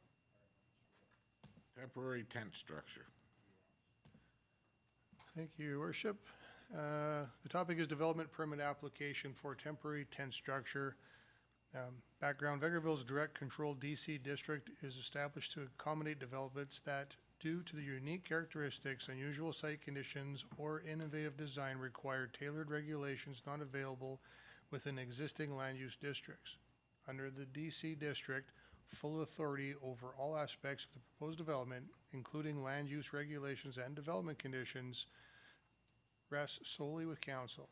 temporary tent structure. Thank you, Your Worship. The topic is development permit application for temporary tent structure. Background, Vegreville's direct control DC district is established to accommodate developments that, due to the unique characteristics, unusual site conditions, or innovative design, require tailored regulations not available within existing land use districts. Under the DC district, full authority over all aspects of the proposed development, including land use regulations and development conditions, rests solely with council.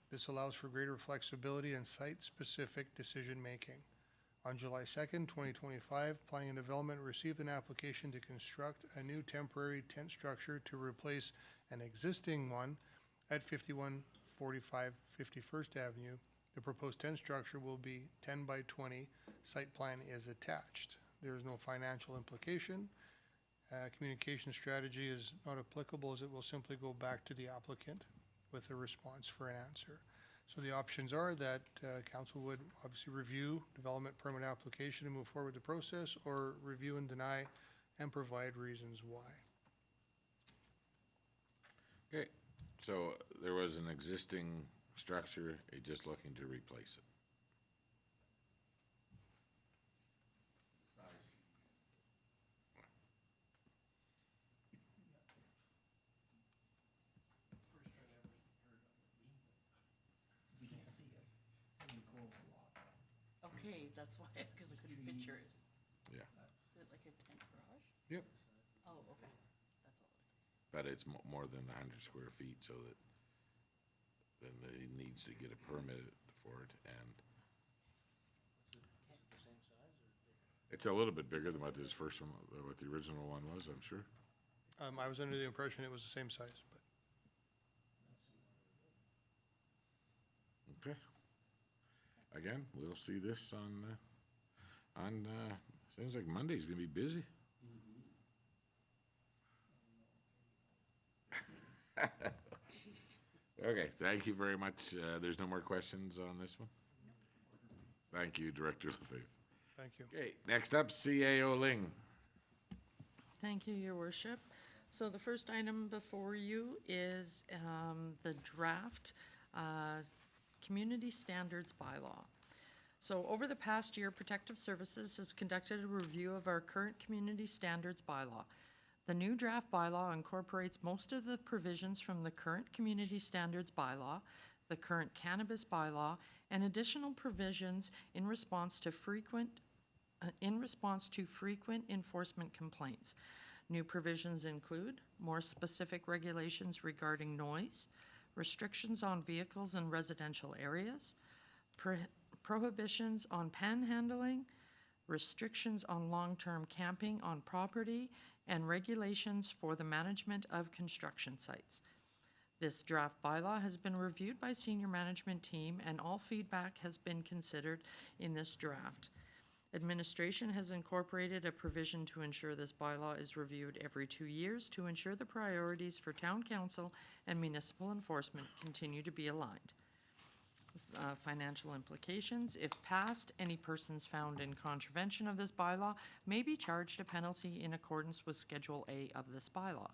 This allows for greater flexibility and site-specific decision-making. On July 2nd, 2025, Planning and Development received an application to construct a new temporary tent structure to replace an existing one at 5145 51st Avenue. The proposed tent structure will be 10 by 20. Site plan is attached. There is no financial implication. Communication strategy is not applicable, as it will simply go back to the applicant with a response for an answer. So the options are that council would obviously review development permit application and move forward with the process, or review and deny and provide reasons why. Okay, so there was an existing structure, you're just looking to replace it. Okay, that's why, because I couldn't picture it. Yeah. Is it like a tent garage? Yep. Oh, okay. That's all. But it's more than 100 square feet, so that then he needs to get a permit for it, and it's a little bit bigger than what his first one, what the original one was, I'm sure. I was under the impression it was the same size, but Okay. Again, we'll see this seems like Monday's gonna be busy. Okay, thank you very much. There's no more questions on this one? Thank you, Director Lefebvre. thank you. Okay, next up, CAO Ling. Thank you, Your Worship. So the first item before you is the draft Community Standards Bylaw. So over the past year, Protective Services has conducted a review of our current Community Standards Bylaw. The new draft bylaw incorporates most of the provisions from the current Community Standards Bylaw, the current Cannabis Bylaw, and additional provisions in response to frequent enforcement complaints. New provisions include more specific regulations regarding noise, restrictions on vehicles in residential areas, prohibitions on panhandling, restrictions on long-term camping on property, and regulations for the management of construction sites. This draft bylaw has been reviewed by senior management team, and all feedback has been considered in this draft. Administration has incorporated a provision to ensure this bylaw is reviewed every 2 years to ensure the priorities for town council and municipal enforcement continue to be aligned. Financial implications: if passed, any persons found in contravention of this bylaw may be charged a penalty in accordance with Schedule A of this bylaw.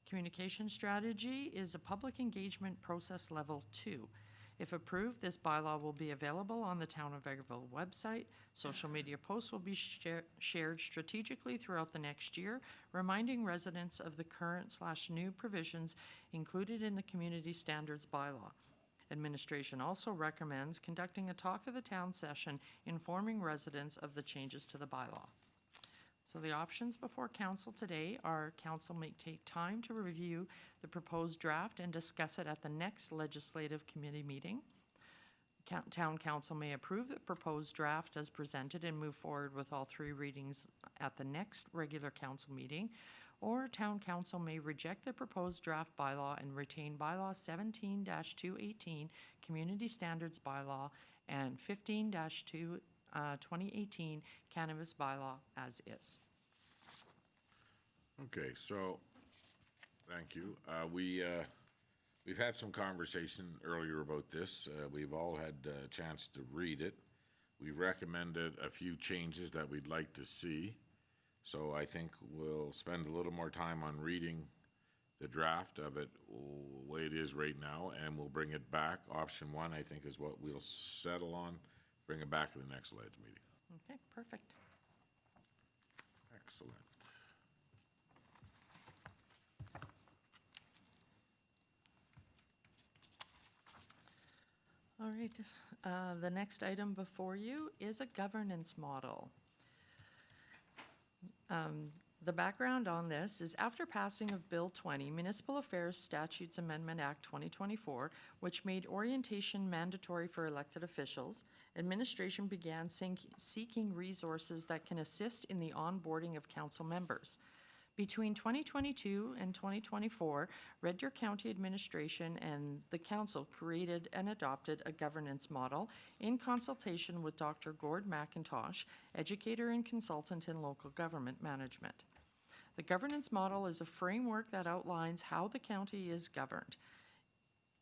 Communication strategy is a public engagement process level 2. If approved, this bylaw will be available on the Town of Vegreville website. Social media posts will be shared strategically throughout the next year, reminding residents of the current/new provisions included in the Community Standards Bylaw. Administration also recommends conducting a Talk of the Town session informing residents of the changes to the bylaw. So the options before council today are council may take time to review the proposed draft and discuss it at the next legislative committee meeting. Town council may approve the proposed draft as presented and move forward with all 3 readings at the next regular council meeting, or town council may reject the proposed draft bylaw and retain bylaw 17-218 Community Standards Bylaw and 15-2018 Cannabis Bylaw as is. Okay, so, thank you. We've had some conversation earlier about this. We've all had a chance to read it. We recommended a few changes that we'd like to see. So I think we'll spend a little more time on reading the draft of it the way it is right now, and we'll bring it back. Option 1, I think, is what we'll settle on, bring it back to the next ledge meeting. Okay, perfect. Excellent. All right, the next item before you is a governance model. The background on this is after passing of Bill 20, Municipal Affairs Statutes Amendment Act 2024, which made orientation mandatory for elected officials, administration began seeking resources that can assist in the onboarding of council members. Between 2022 and 2024, Red Deer County Administration and the Council created and adopted a governance model in consultation with Dr. Gord McIntosh, educator and consultant in local government management. The governance model is a framework that outlines how the county is governed.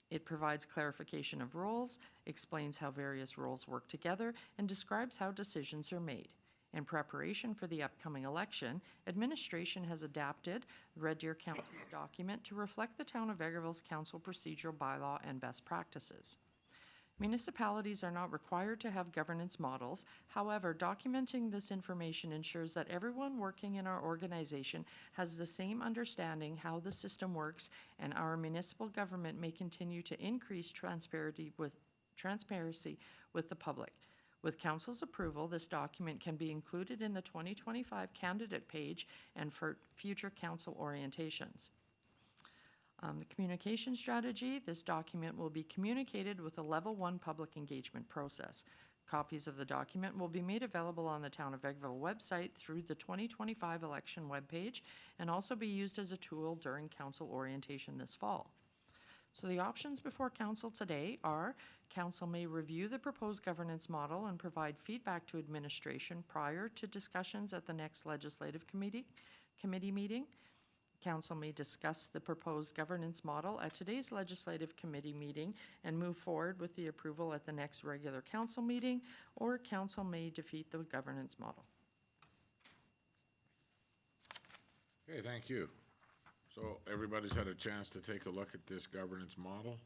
It provides clarification of roles, explains how various roles work together, and describes how decisions are made. In preparation for the upcoming election, administration has adapted Red Deer County's document to reflect the Town of Vegreville's council procedural bylaw and best practices. Municipalities are not required to have governance models. However, documenting this information ensures that everyone working in our organization has the same understanding how the system works, and our municipal government may continue to increase transparency with the public. With council's approval, this document can be included in the 2025 candidate page and for future council orientations. The communication strategy, this document will be communicated with a level 1 public engagement process. Copies of the document will be made available on the Town of Vegreville website through the 2025 election webpage and also be used as a tool during council orientation this fall. So the options before council today are: council may review the proposed governance model and provide feedback to administration prior to discussions at the next legislative committee meeting. Council may discuss the proposed governance model at today's legislative committee meeting and move forward with the approval at the next regular council meeting, or council may defeat the governance model. Okay, thank you. So everybody's had a chance to take a look at this governance model.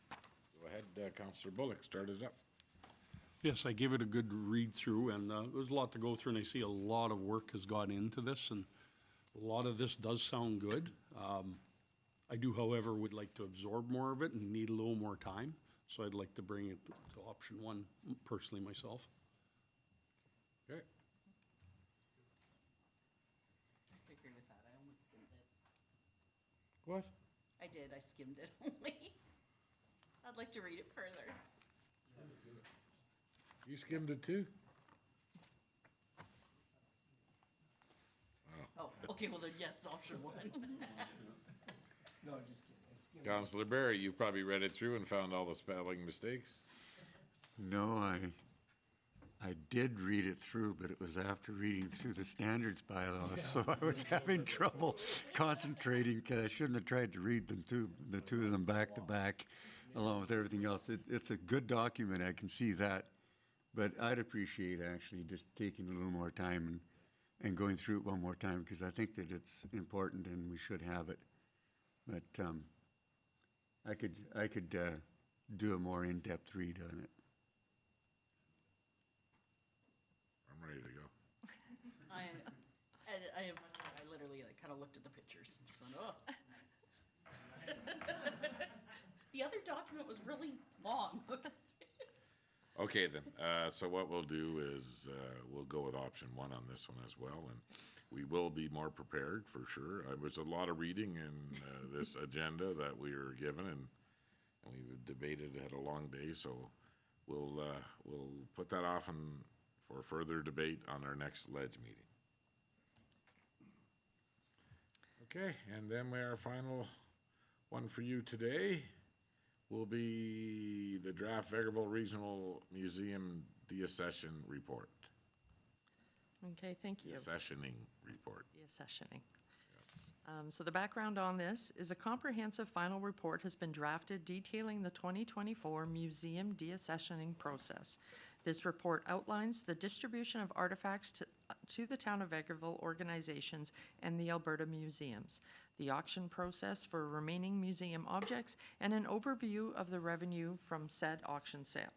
Go ahead, Councillor Bullock, start us up. Yes, I gave it a good read through, and there's a lot to go through, and I see a lot of work has gone into this, and a lot of this does sound good. I do, however, would like to absorb more of it and need a little more time, so I'd like to bring it to option 1 personally myself. Okay. I agree with that. I almost skimmed it. What? I did. I skimmed it only. I'd like to read it further. You skimmed it too? Oh, okay. Well then, yes, option 1. Councillor Barry, you probably read it through and found all the spelling mistakes? No, I did read it through, but it was after reading through the standards bylaws, so I was having trouble concentrating, because I shouldn't have tried to read them the two of them back to back, along with everything else. It's a good document, I can see that, but I'd appreciate actually just taking a little more time and going through it one more time, because I think that it's important and we should have it. But I could do a more in-depth read on it. I'm ready to go. I must admit, I literally kind of looked at the pictures and just went, oh, nice. The other document was really long. Okay, then, so what we'll do is, we'll go with option 1 on this one as well, and we will be more prepared, for sure. There was a lot of reading in this agenda that we were given, and we debated, had a long day, so we'll put that off for further debate on our next ledge meeting. Okay, and then our final one for you today will be the draft Vegreville Regional Museum deaccession report. Okay, thank you. Deaccessioning report. Deaccessioning. So the background on this is a comprehensive final report has been drafted detailing the 2024 museum deaccessioning process. This report outlines the distribution of artifacts to the Town of Vegreville organizations and the Alberta museums, the auction process for remaining museum objects, and an overview of the revenue from said auction sale.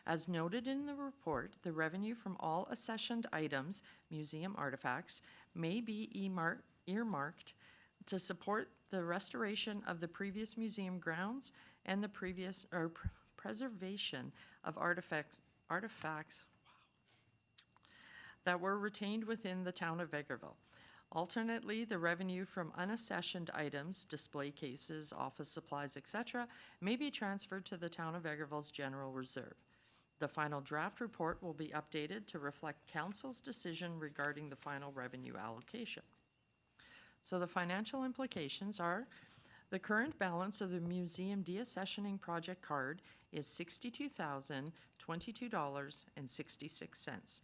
As noted in the report, the revenue from all accessioned items, museum artifacts, may be earmarked to support the restoration of the previous museum grounds and the preservation of artifacts that were retained within the Town of Vegreville. Alternately, the revenue from unaccessioned items, display cases, office supplies, etc., may be transferred to the Town of Vegreville's general reserve. The final draft report will be updated to reflect Council's decision regarding the final revenue allocation. So the financial implications are: the current balance of the museum deaccessioning project card is $62,022.66.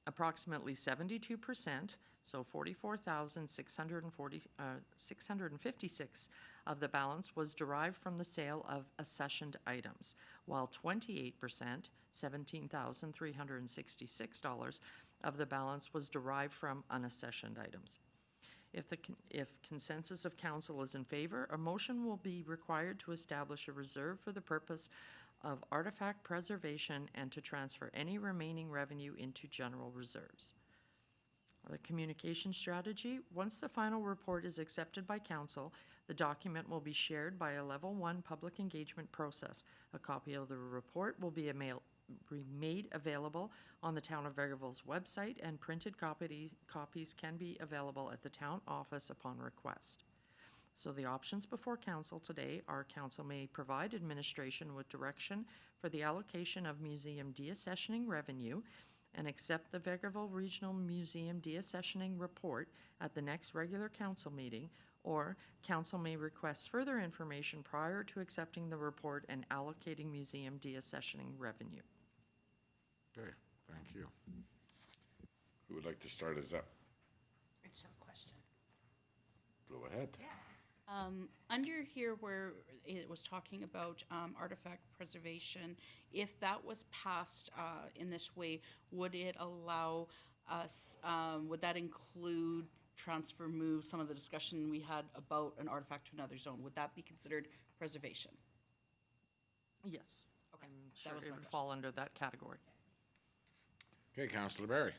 Approximately 72%, so $44,656 of the balance was derived from the sale of accessioned items, while 28%, $17,366 of the balance was derived from unaccessioned items. If consensus of council is in favor, a motion will be required to establish a reserve for the purpose of artifact preservation and to transfer any remaining revenue into general reserves. The communication strategy: once the final report is accepted by council, the document will be shared by a level 1 public engagement process. A copy of the report will be made available on the Town of Vegreville's website, and printed copies can be available at the town office upon request. So the options before council today are council may provide administration with direction for the allocation of museum deaccessioning revenue and accept the Vegreville Regional Museum deaccessioning report at the next regular council meeting, or council may request further information prior to accepting the report and allocating museum deaccessioning revenue. Okay, thank you. Who would like to start us up? I just have a question. Go ahead. Under here where it was talking about artifact preservation, if that was passed in this way, would it allow us, would that include transfer move, some of the discussion we had about an artifact to another zone? Would that be considered preservation? Yes. Okay, I'm that sure was it my would question. fall under that category. Okay, Councillor Barry.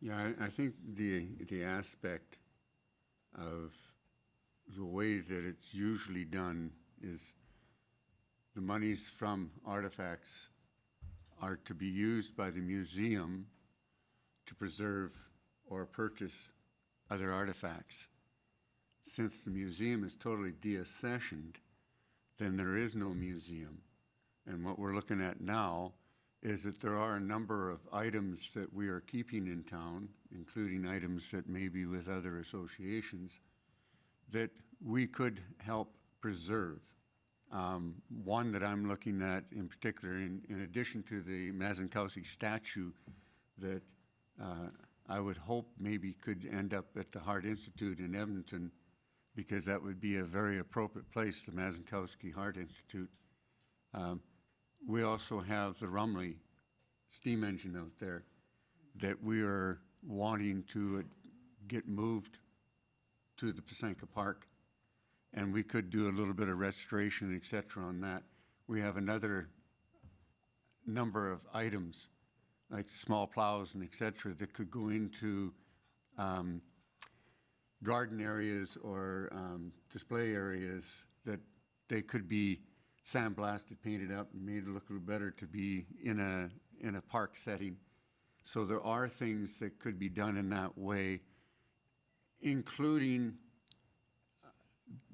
Yeah, I think the aspect of the way that it's usually done is the monies from artifacts are to be used by the museum to preserve or purchase other artifacts. Since the museum is totally deaccessioned, then there is no museum. And what we're looking at now is that there are a number of items that we are keeping in town, including items that may be with other associations, that we could help preserve. One that I'm looking at in particular, in addition to the Mazankowski statue, that I would hope maybe could end up at the Heart Institute in Edmonton, because that would be a very appropriate place, the Mazankowski Heart Institute. We also have the Rumley steam engine out there that we are wanting to get moved to the Pasanka Park, and we could do a little bit of restoration, et cetera, on that. We have another number of items, like small plows and et cetera, that could go into garden areas or display areas that they could be sandblasted, painted up, and made to look a little better to be in a park setting. So there are things that could be done in that way, including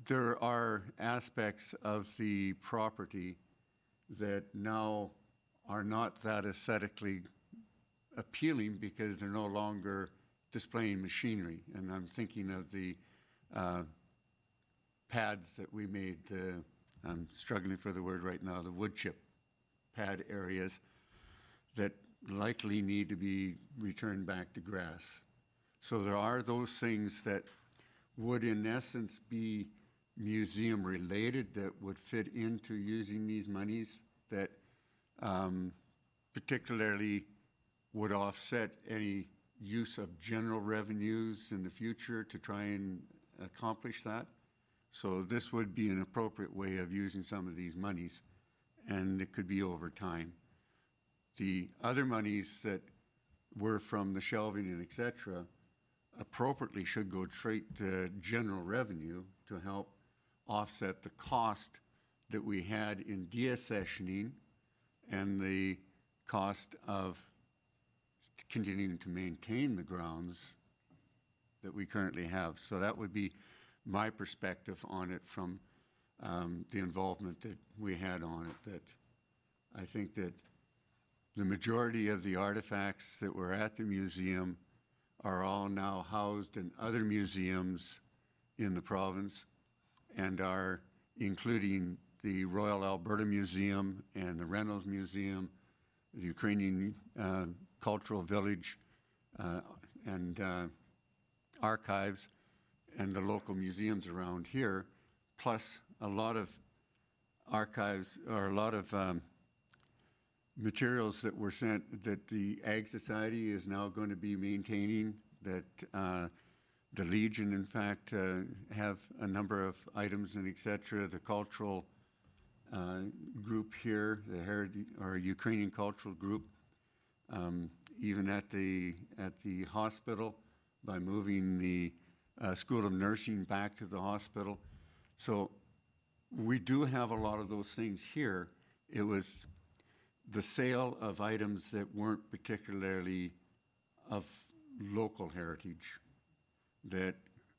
there are aspects of the property that now are not that aesthetically appealing because they're no longer displaying machinery. And I'm thinking of the pads that we made, I'm struggling for the word right now, the wood chip pad areas that likely need to be returned back to grass. So there are those things that would in essence be museum related that would fit into using these monies that particularly would offset any use of general revenues in the future to try and accomplish that. So this would be an appropriate way of using some of these monies, and it could be over time. The other monies that were from the shelving and et cetera appropriately should go straight to general revenue to help offset the cost that we had in deaccessioning and the cost of continuing to maintain the grounds that we currently have. So that would be my perspective on it from the involvement that we had on it, that I think that the majority of the artifacts that were at the museum are all now housed in other museums in the province and are including the Royal Alberta Museum and the Reynolds Museum, the Ukrainian Cultural Village and archives, and the local museums around here, plus a lot of archives or a lot of materials that were sent that the Ag Society is now going to be maintaining, that the Legion, in fact, have a number of items and et cetera. The cultural group here, the Heritage or Ukrainian cultural group, even at the hospital by moving the School of Nursing back to the hospital. So we do have a lot of those things here. It was the sale of items that weren't particularly of local heritage, that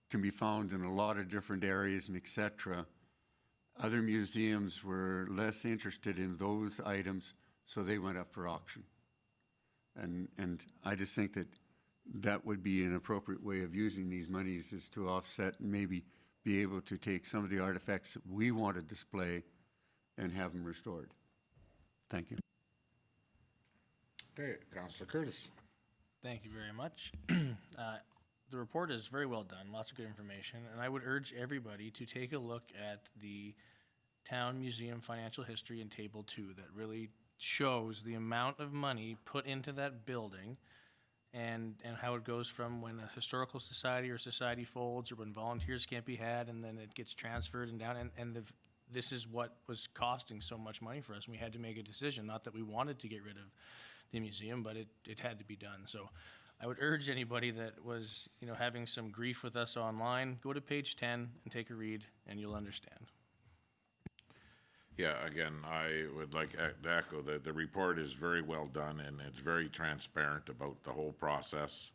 can be found in a lot of different areas and et cetera. Other museums were less interested in those items, so they went up for auction. And I just think that that would be an appropriate way of using these monies, is to offset and maybe be able to take some of the artifacts that we want to display and have them restored. Thank you. Okay, Councillor Curtis. Thank you very much. The report is very well done, lots of good information, and I would urge everybody to take a look at the Town Museum Financial History in Table 2 that really shows the amount of money put into that building and how it goes from when a historical society or society folds, or when volunteers can't be had, and then it gets transferred and down, this is what was costing so much money for us, and we had to make a decision. Not that we wanted to get rid of the museum, but it had to be done. So I would urge anybody that was, having some grief with us online, go to page 10 and take a read, and you'll understand. Yeah, again, I would like to echo that the report is very well done, and it's very transparent about the whole process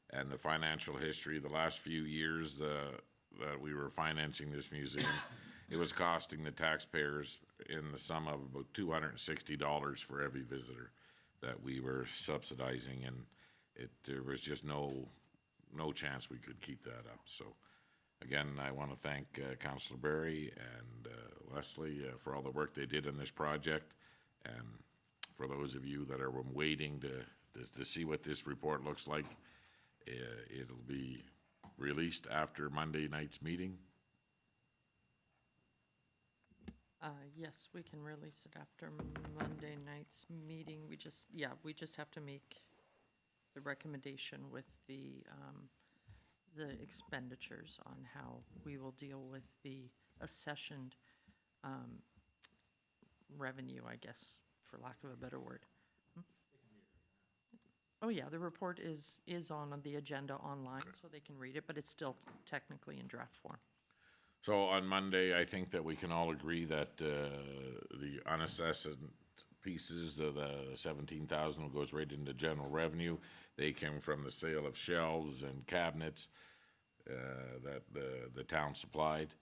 and the financial history. The last few years that we were financing this museum, it was costing the taxpayers in the sum of about $260 for every visitor that we were subsidizing, and there was just no chance we could keep that up. So again, I want to thank Councillor Barry and Leslie for all the work they did on this project, and for those of you that are waiting to see what this report looks like, it'll be released after Monday night's meeting. Yes, we can release it after Monday night's meeting. We just have to make the recommendation with the expenditures on how we will deal with the accessioned revenue, I guess, for lack of a better word. Oh, yeah, the report is on the agenda online, so they can read it, but it's still technically in draft form. So on Monday, I think that we can all agree that the unassessed pieces of the 17,000 goes right into general revenue. They came from the sale of shelves and cabinets that the town supplied.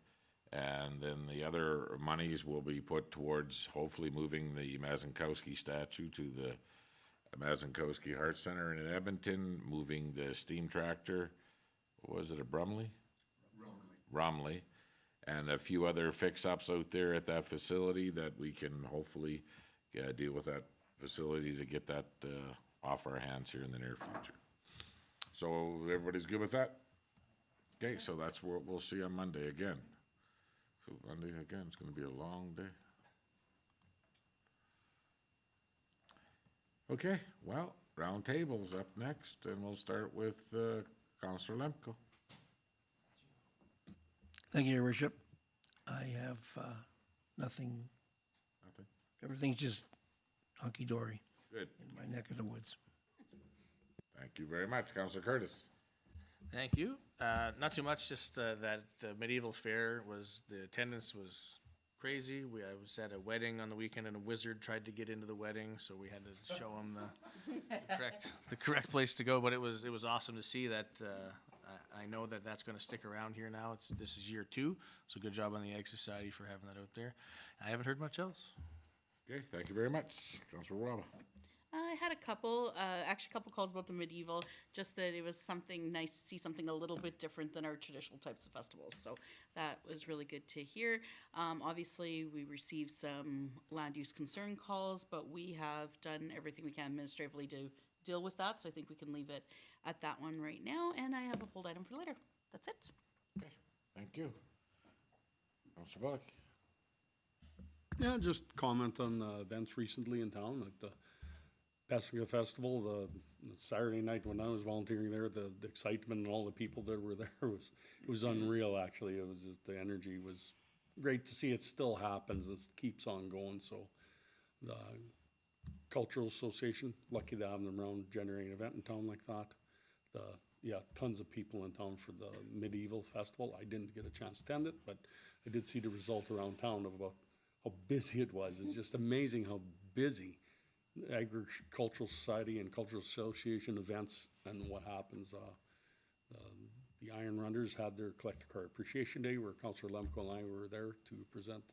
And then the other monies will be put towards hopefully moving the Mazankowski statue to the Mazankowski Heart Center in Edmonton, moving the steam tractor, was it a Brumley? Romley. And a few other fix-ups out there at that facility that we can hopefully deal with that facility to get that off our hands here in the near future. So everybody's good with that? Okay, so that's what we'll see on Monday again. So Monday again, it's going to be a long day. Okay, well, round table's up next, and we'll start with Councillor Lemko. Thank you, Your Worship. I have nothing. Nothing? Everything's just hunky-dory Good. in my neck of the woods. Thank you very much, Councillor Curtis. Thank you. Not too much, just that the medieval fair the attendance was crazy. I was at a wedding on the weekend, and a wizard tried to get into the wedding, so we had to show him the correct place to go. But it was awesome to see that. I know that that's going to stick around here now. This is year 2, so good job on the Egg Society for having that out there. I haven't heard much else. Okay, thank you very much, Councillor Roba. I had a couple calls about the medieval, just that it was something nice to see something a little bit different than our traditional types of festivals. So that was really good to hear. Obviously, we received some land use concern calls, but we have done everything we can administratively to deal with that. So I think we can leave it at that one right now. And I have a hold item for later. That's it. Okay, thank you. Councillor Bullock. Yeah, just comment on the events recently in town, like the Passinga Festival, the Saturday night when I was volunteering there, the excitement and all the people that were there was unreal, actually. It was just, the energy was great to see. It still happens. It keeps on going. So the Cultural Association, lucky to have them around, generating an event in town like that. Tons of people in town for the medieval festival. I didn't get a chance to attend it, but I did see the result around town of about how busy it was. It's just amazing how busy agricultural society and cultural association events and what happens. The Iron Runners had their collector car appreciation day where Councillor Lemko and I were there to present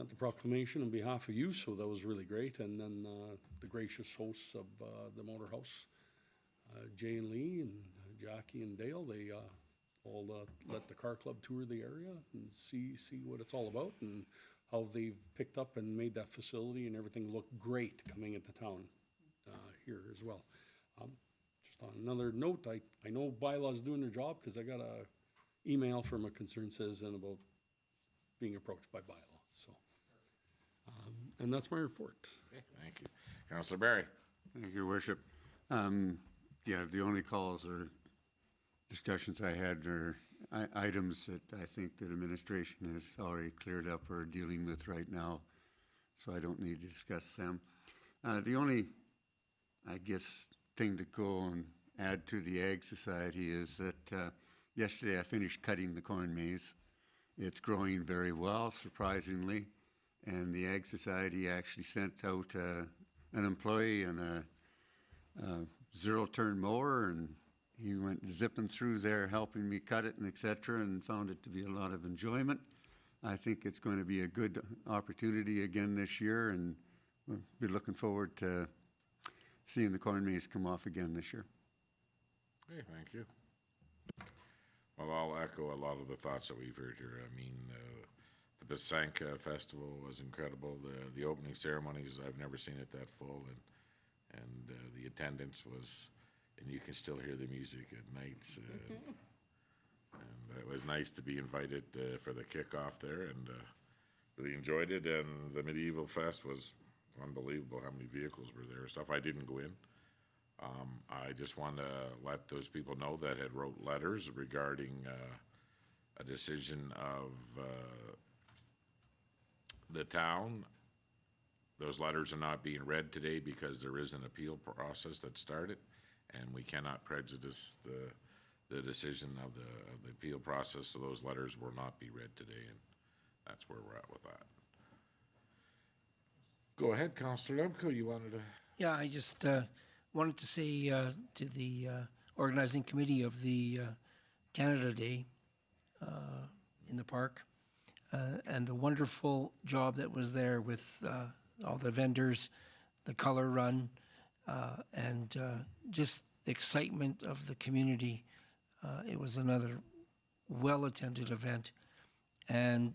the proclamation on behalf of you, so that was really great. And then the gracious hosts of the Motor House, Jay and Lee and Jackie and Dale, they all let the car club tour the area and see what it's all about and how they've picked up and made that facility and everything look great coming into town here as well. Just on another note, I know bylaw's doing their job because I got a email from a concerned citizen about being approached by bylaw. So, and that's my report. Okay, thank you. Councillor Barry. Thank you, Worship. Yeah, the only calls or discussions I had are items that I think that administration has already cleared up or dealing with right now, so I don't need to discuss them. The only, I guess, thing to go and add to the Ag Society is that yesterday I finished cutting the corn maze. It's growing very well, surprisingly, and the Ag Society actually sent out an employee and a zero-turn mower, and he went zipping through there helping me cut it and et cetera, and found it to be a lot of enjoyment. I think it's going to be a good opportunity again this year, and we'll be looking forward to seeing the corn maze come off again this year. Okay, thank you. Well, I'll echo a lot of the thoughts that we've heard here. I mean, the Pasanka Festival was incredible. The opening ceremonies, I've never seen it that full, and the attendance was, and you can still hear the music at nights. And it was nice to be invited for the kickoff there, and really enjoyed it. And the Medieval Fest was unbelievable how many vehicles were there and stuff. I didn't go in. I just want to let those people know that had wrote letters regarding a decision of the town. Those letters are not being read today because there is an appeal process that started, and we cannot prejudice the decision of the appeal process, so those letters will not be read today, and that's where we're at with that. Go ahead, Councillor Lemko, you wanted to... Yeah, I just wanted to say to the organizing committee of the Canada Day in the park and the wonderful job that was there with all the vendors, the color run, and just the excitement of the community. It was another well-attended event, and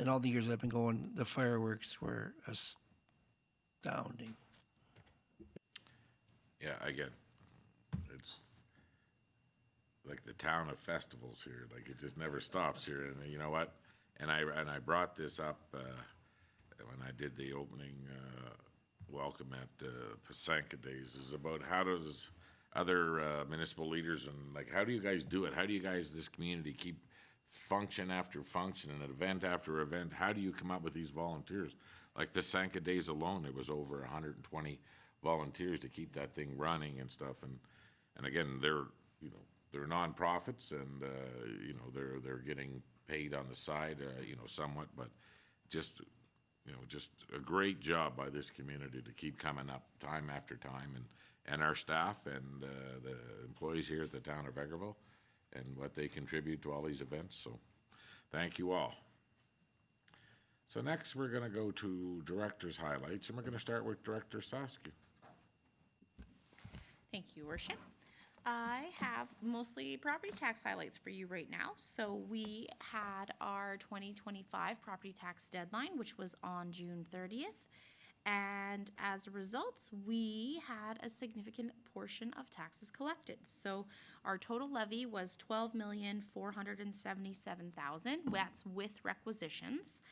in all the years I've been going, the fireworks were astounding. Yeah, again, it's like the town of festivals here. Like, it just never stops here. And you know what? And I brought this up when I did the opening welcome at the Pasanka Days, is about how does other municipal leaders and like, how do you guys do it? How do you guys, this community, keep function after function and event after event? How do you come up with these volunteers? Like the Pasanka Days alone, there was over 120 volunteers to keep that thing running and stuff. And again, they're nonprofits, and they're getting paid on the side, somewhat, but just a great job by this community to keep coming up time after time, and our staff and the employees here at the town of Vegreville, and what they contribute to all these events. So thank you all. So next we're going to go to Director's Highlights, and we're going to start with Director Saskia. Thank you, Worship. I have mostly property tax highlights for you right now. So we had our 2025 property tax deadline, which was on June 30th. And as a result, we had a significant portion of taxes collected. So our total levy was $12,477,000. That's with requisitions.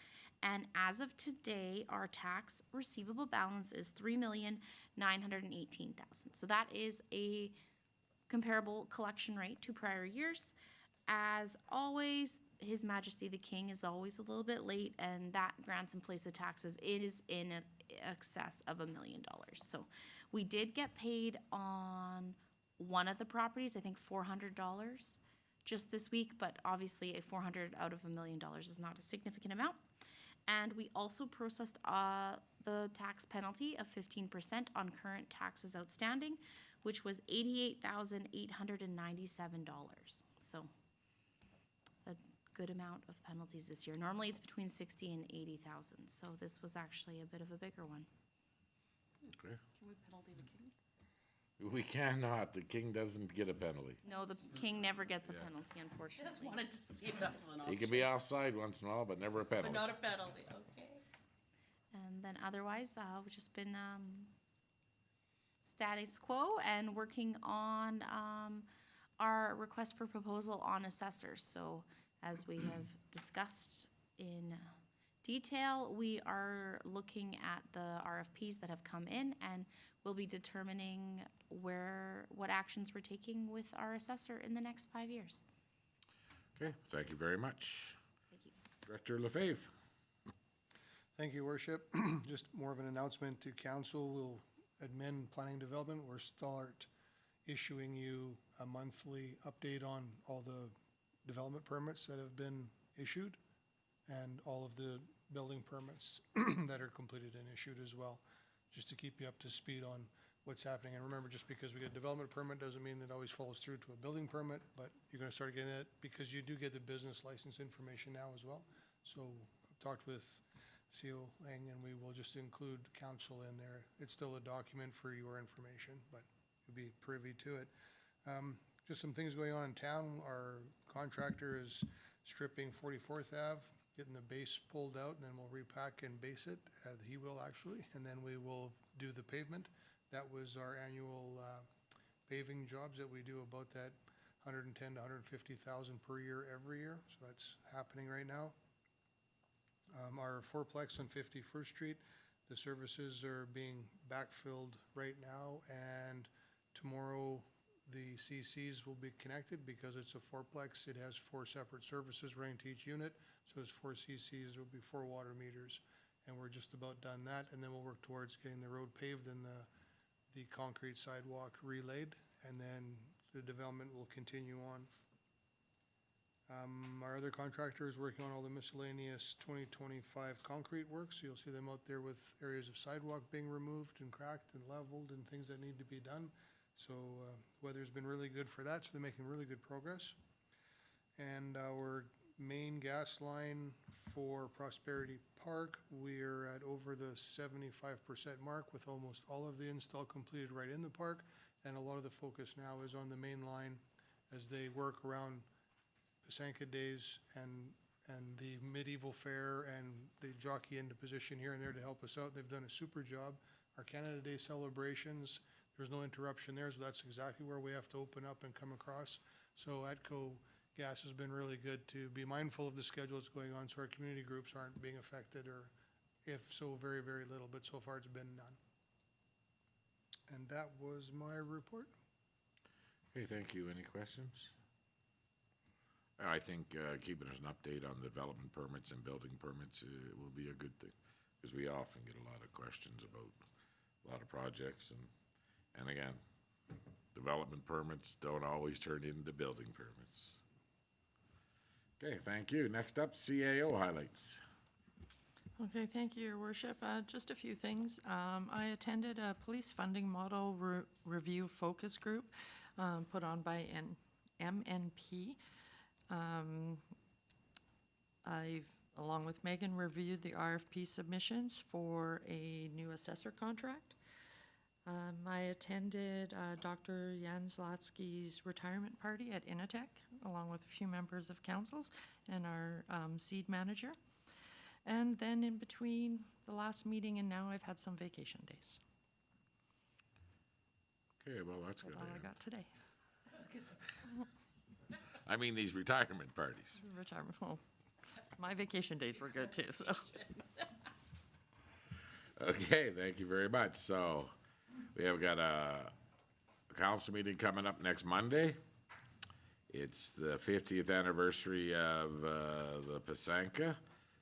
And as of today, our tax receivable balance is $3,918,000. So that is a comparable collection rate to prior years. As always, His Majesty the King is always a little bit late, and that grants in place of taxes, it is in excess of $1 million. So we did get paid on one of the properties, I think $400 just this week, but obviously a $400 out of $1 million is not a significant amount. And we also processed the tax penalty of 15% on current taxes outstanding, which was $88,897. So a good amount of penalties this year. Normally it's between 60 and 80,000. So this was actually a bit of a bigger one. Okay. Can we penalty the king? We cannot. The king doesn't get a penalty. No, the king never gets a penalty, unfortunately. Just wanted to see if that was an option. He can be offside once in a while, but never a penalty. But not a penalty, okay. And then otherwise, we've just been status quo and working on our request for proposal on assessors. So as we have discussed in detail, we are looking at the RFPs that have come in, and we'll be determining what actions we're taking with our assessor in the next 5 years. Okay, thank you very much. Thank you. Director Lefebvre. Thank you, Worship. Just more of an announcement to council. We'll admin planning development. We'll start issuing you a monthly update on all the development permits that have been issued and all of the building permits that are completed and issued as well, just to keep you up to speed on what's happening. And remember, just because we get a development permit doesn't mean it always follows through to a building permit, but you're gonna start getting it because you do get the business license information now as well. So I've talked with CO Lang, and we will just include council in there. It's still a document for your information, but you'll be privy to it. Just some things going on in town. Our contractor is stripping 44th Ave, getting the base pulled out, and then we'll repack and base it. He will actually, and then we will do the pavement. That was our annual paving jobs that we do, about that 110 to 150,000 per year every year. So that's happening right now. Our fourplex on 51st Street, the services are being backfilled right now, and tomorrow the CCs will be connected because it's a fourplex. It has 4 separate services running to each unit, so it's 4 CCs. There will be 4 water meters, and we're just about done that, and then we'll work towards getting the road paved and the concrete sidewalk relayed, and then the development will continue on. Our other contractor is working on all the miscellaneous 2025 concrete work, so you'll see them out there with areas of sidewalk being removed and cracked and leveled and things that need to be done. So weather's been really good for that, so they're making really good progress. And our main gas line for Prosperity Park, we're at over the 75% mark with almost all of the install completed right in the park. And a lot of the focus now is on the main line as they work around Pasanka Days and the medieval fair, and they jockey into position here and there to help us out. They've done a super job. Our Canada Day celebrations, there's no interruption there, so that's exactly where we have to open up and come across. So ATCO Gas has been really good to be mindful of the schedule that's going on, so our community groups aren't being affected, or if so, very, very little, but so far it's been none. And that was my report. Okay, thank you. Any questions? I think keeping us an update on the development permits and building permits will be a good thing, because we often get a lot of questions about a lot of projects, and again, development permits don't always turn into building permits. Okay, thank you. Next up, CAO highlights. Okay, thank you, Your Worship. Just a few things. I attended a police funding model review focus group put on by MNP. I've, along with Megan, reviewed the RFP submissions for a new assessor contract. I attended Dr. Jan Zlatsky's retirement party at Initech, along with a few members of councils and our seed manager. And then in between the last meeting and now, I've had some vacation days. Okay, well, that's good. All I got today. That's good. I mean, these retirement parties. Retirement, well, my vacation days were good too, so. Okay, thank you very much. So we have got a council meeting coming up next Monday. It's the 50th anniversary of the Pasanka,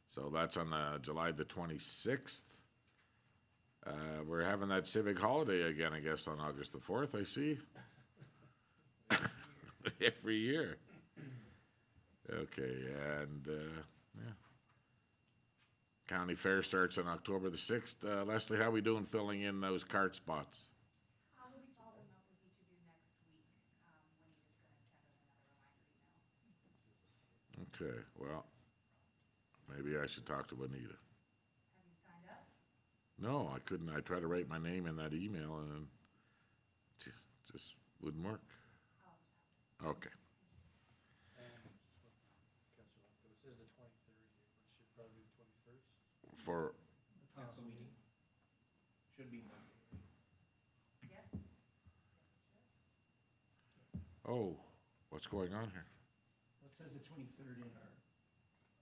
so that's on July the 26th. We're having that civic holiday again, I guess, on August the 4th, I see. Every year. Okay, and, yeah. County Fair starts on October the 6th. Leslie, how we doing filling in those cart spots? We'll be following up with each of you next week, when he's just gonna send out another reminder email. Okay, well, maybe I should talk to Bonita. Have you signed up? No, I couldn't. I tried to write my name in that email and it just wouldn't work. Okay. It says the 23rd here, but it should probably be the 21st. For, Council meeting. Should be Monday. oh, what's going on here? Well, it says the 23rd in our.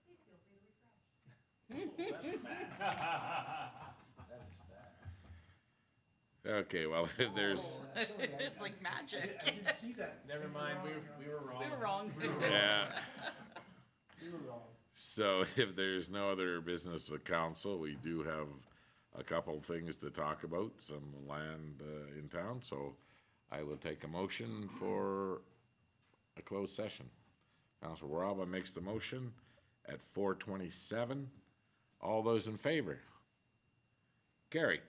Please feel free to refresh. Okay, well, if there's, It's like magic. I didn't see that. Never mind, we were wrong. We were wrong. yeah. So if there's no other business of council, we do have a couple things to talk about, some land in town, so I will take a motion for a closed session. Councilor Waraba makes the motion at 4:27. All those in favor? Carried.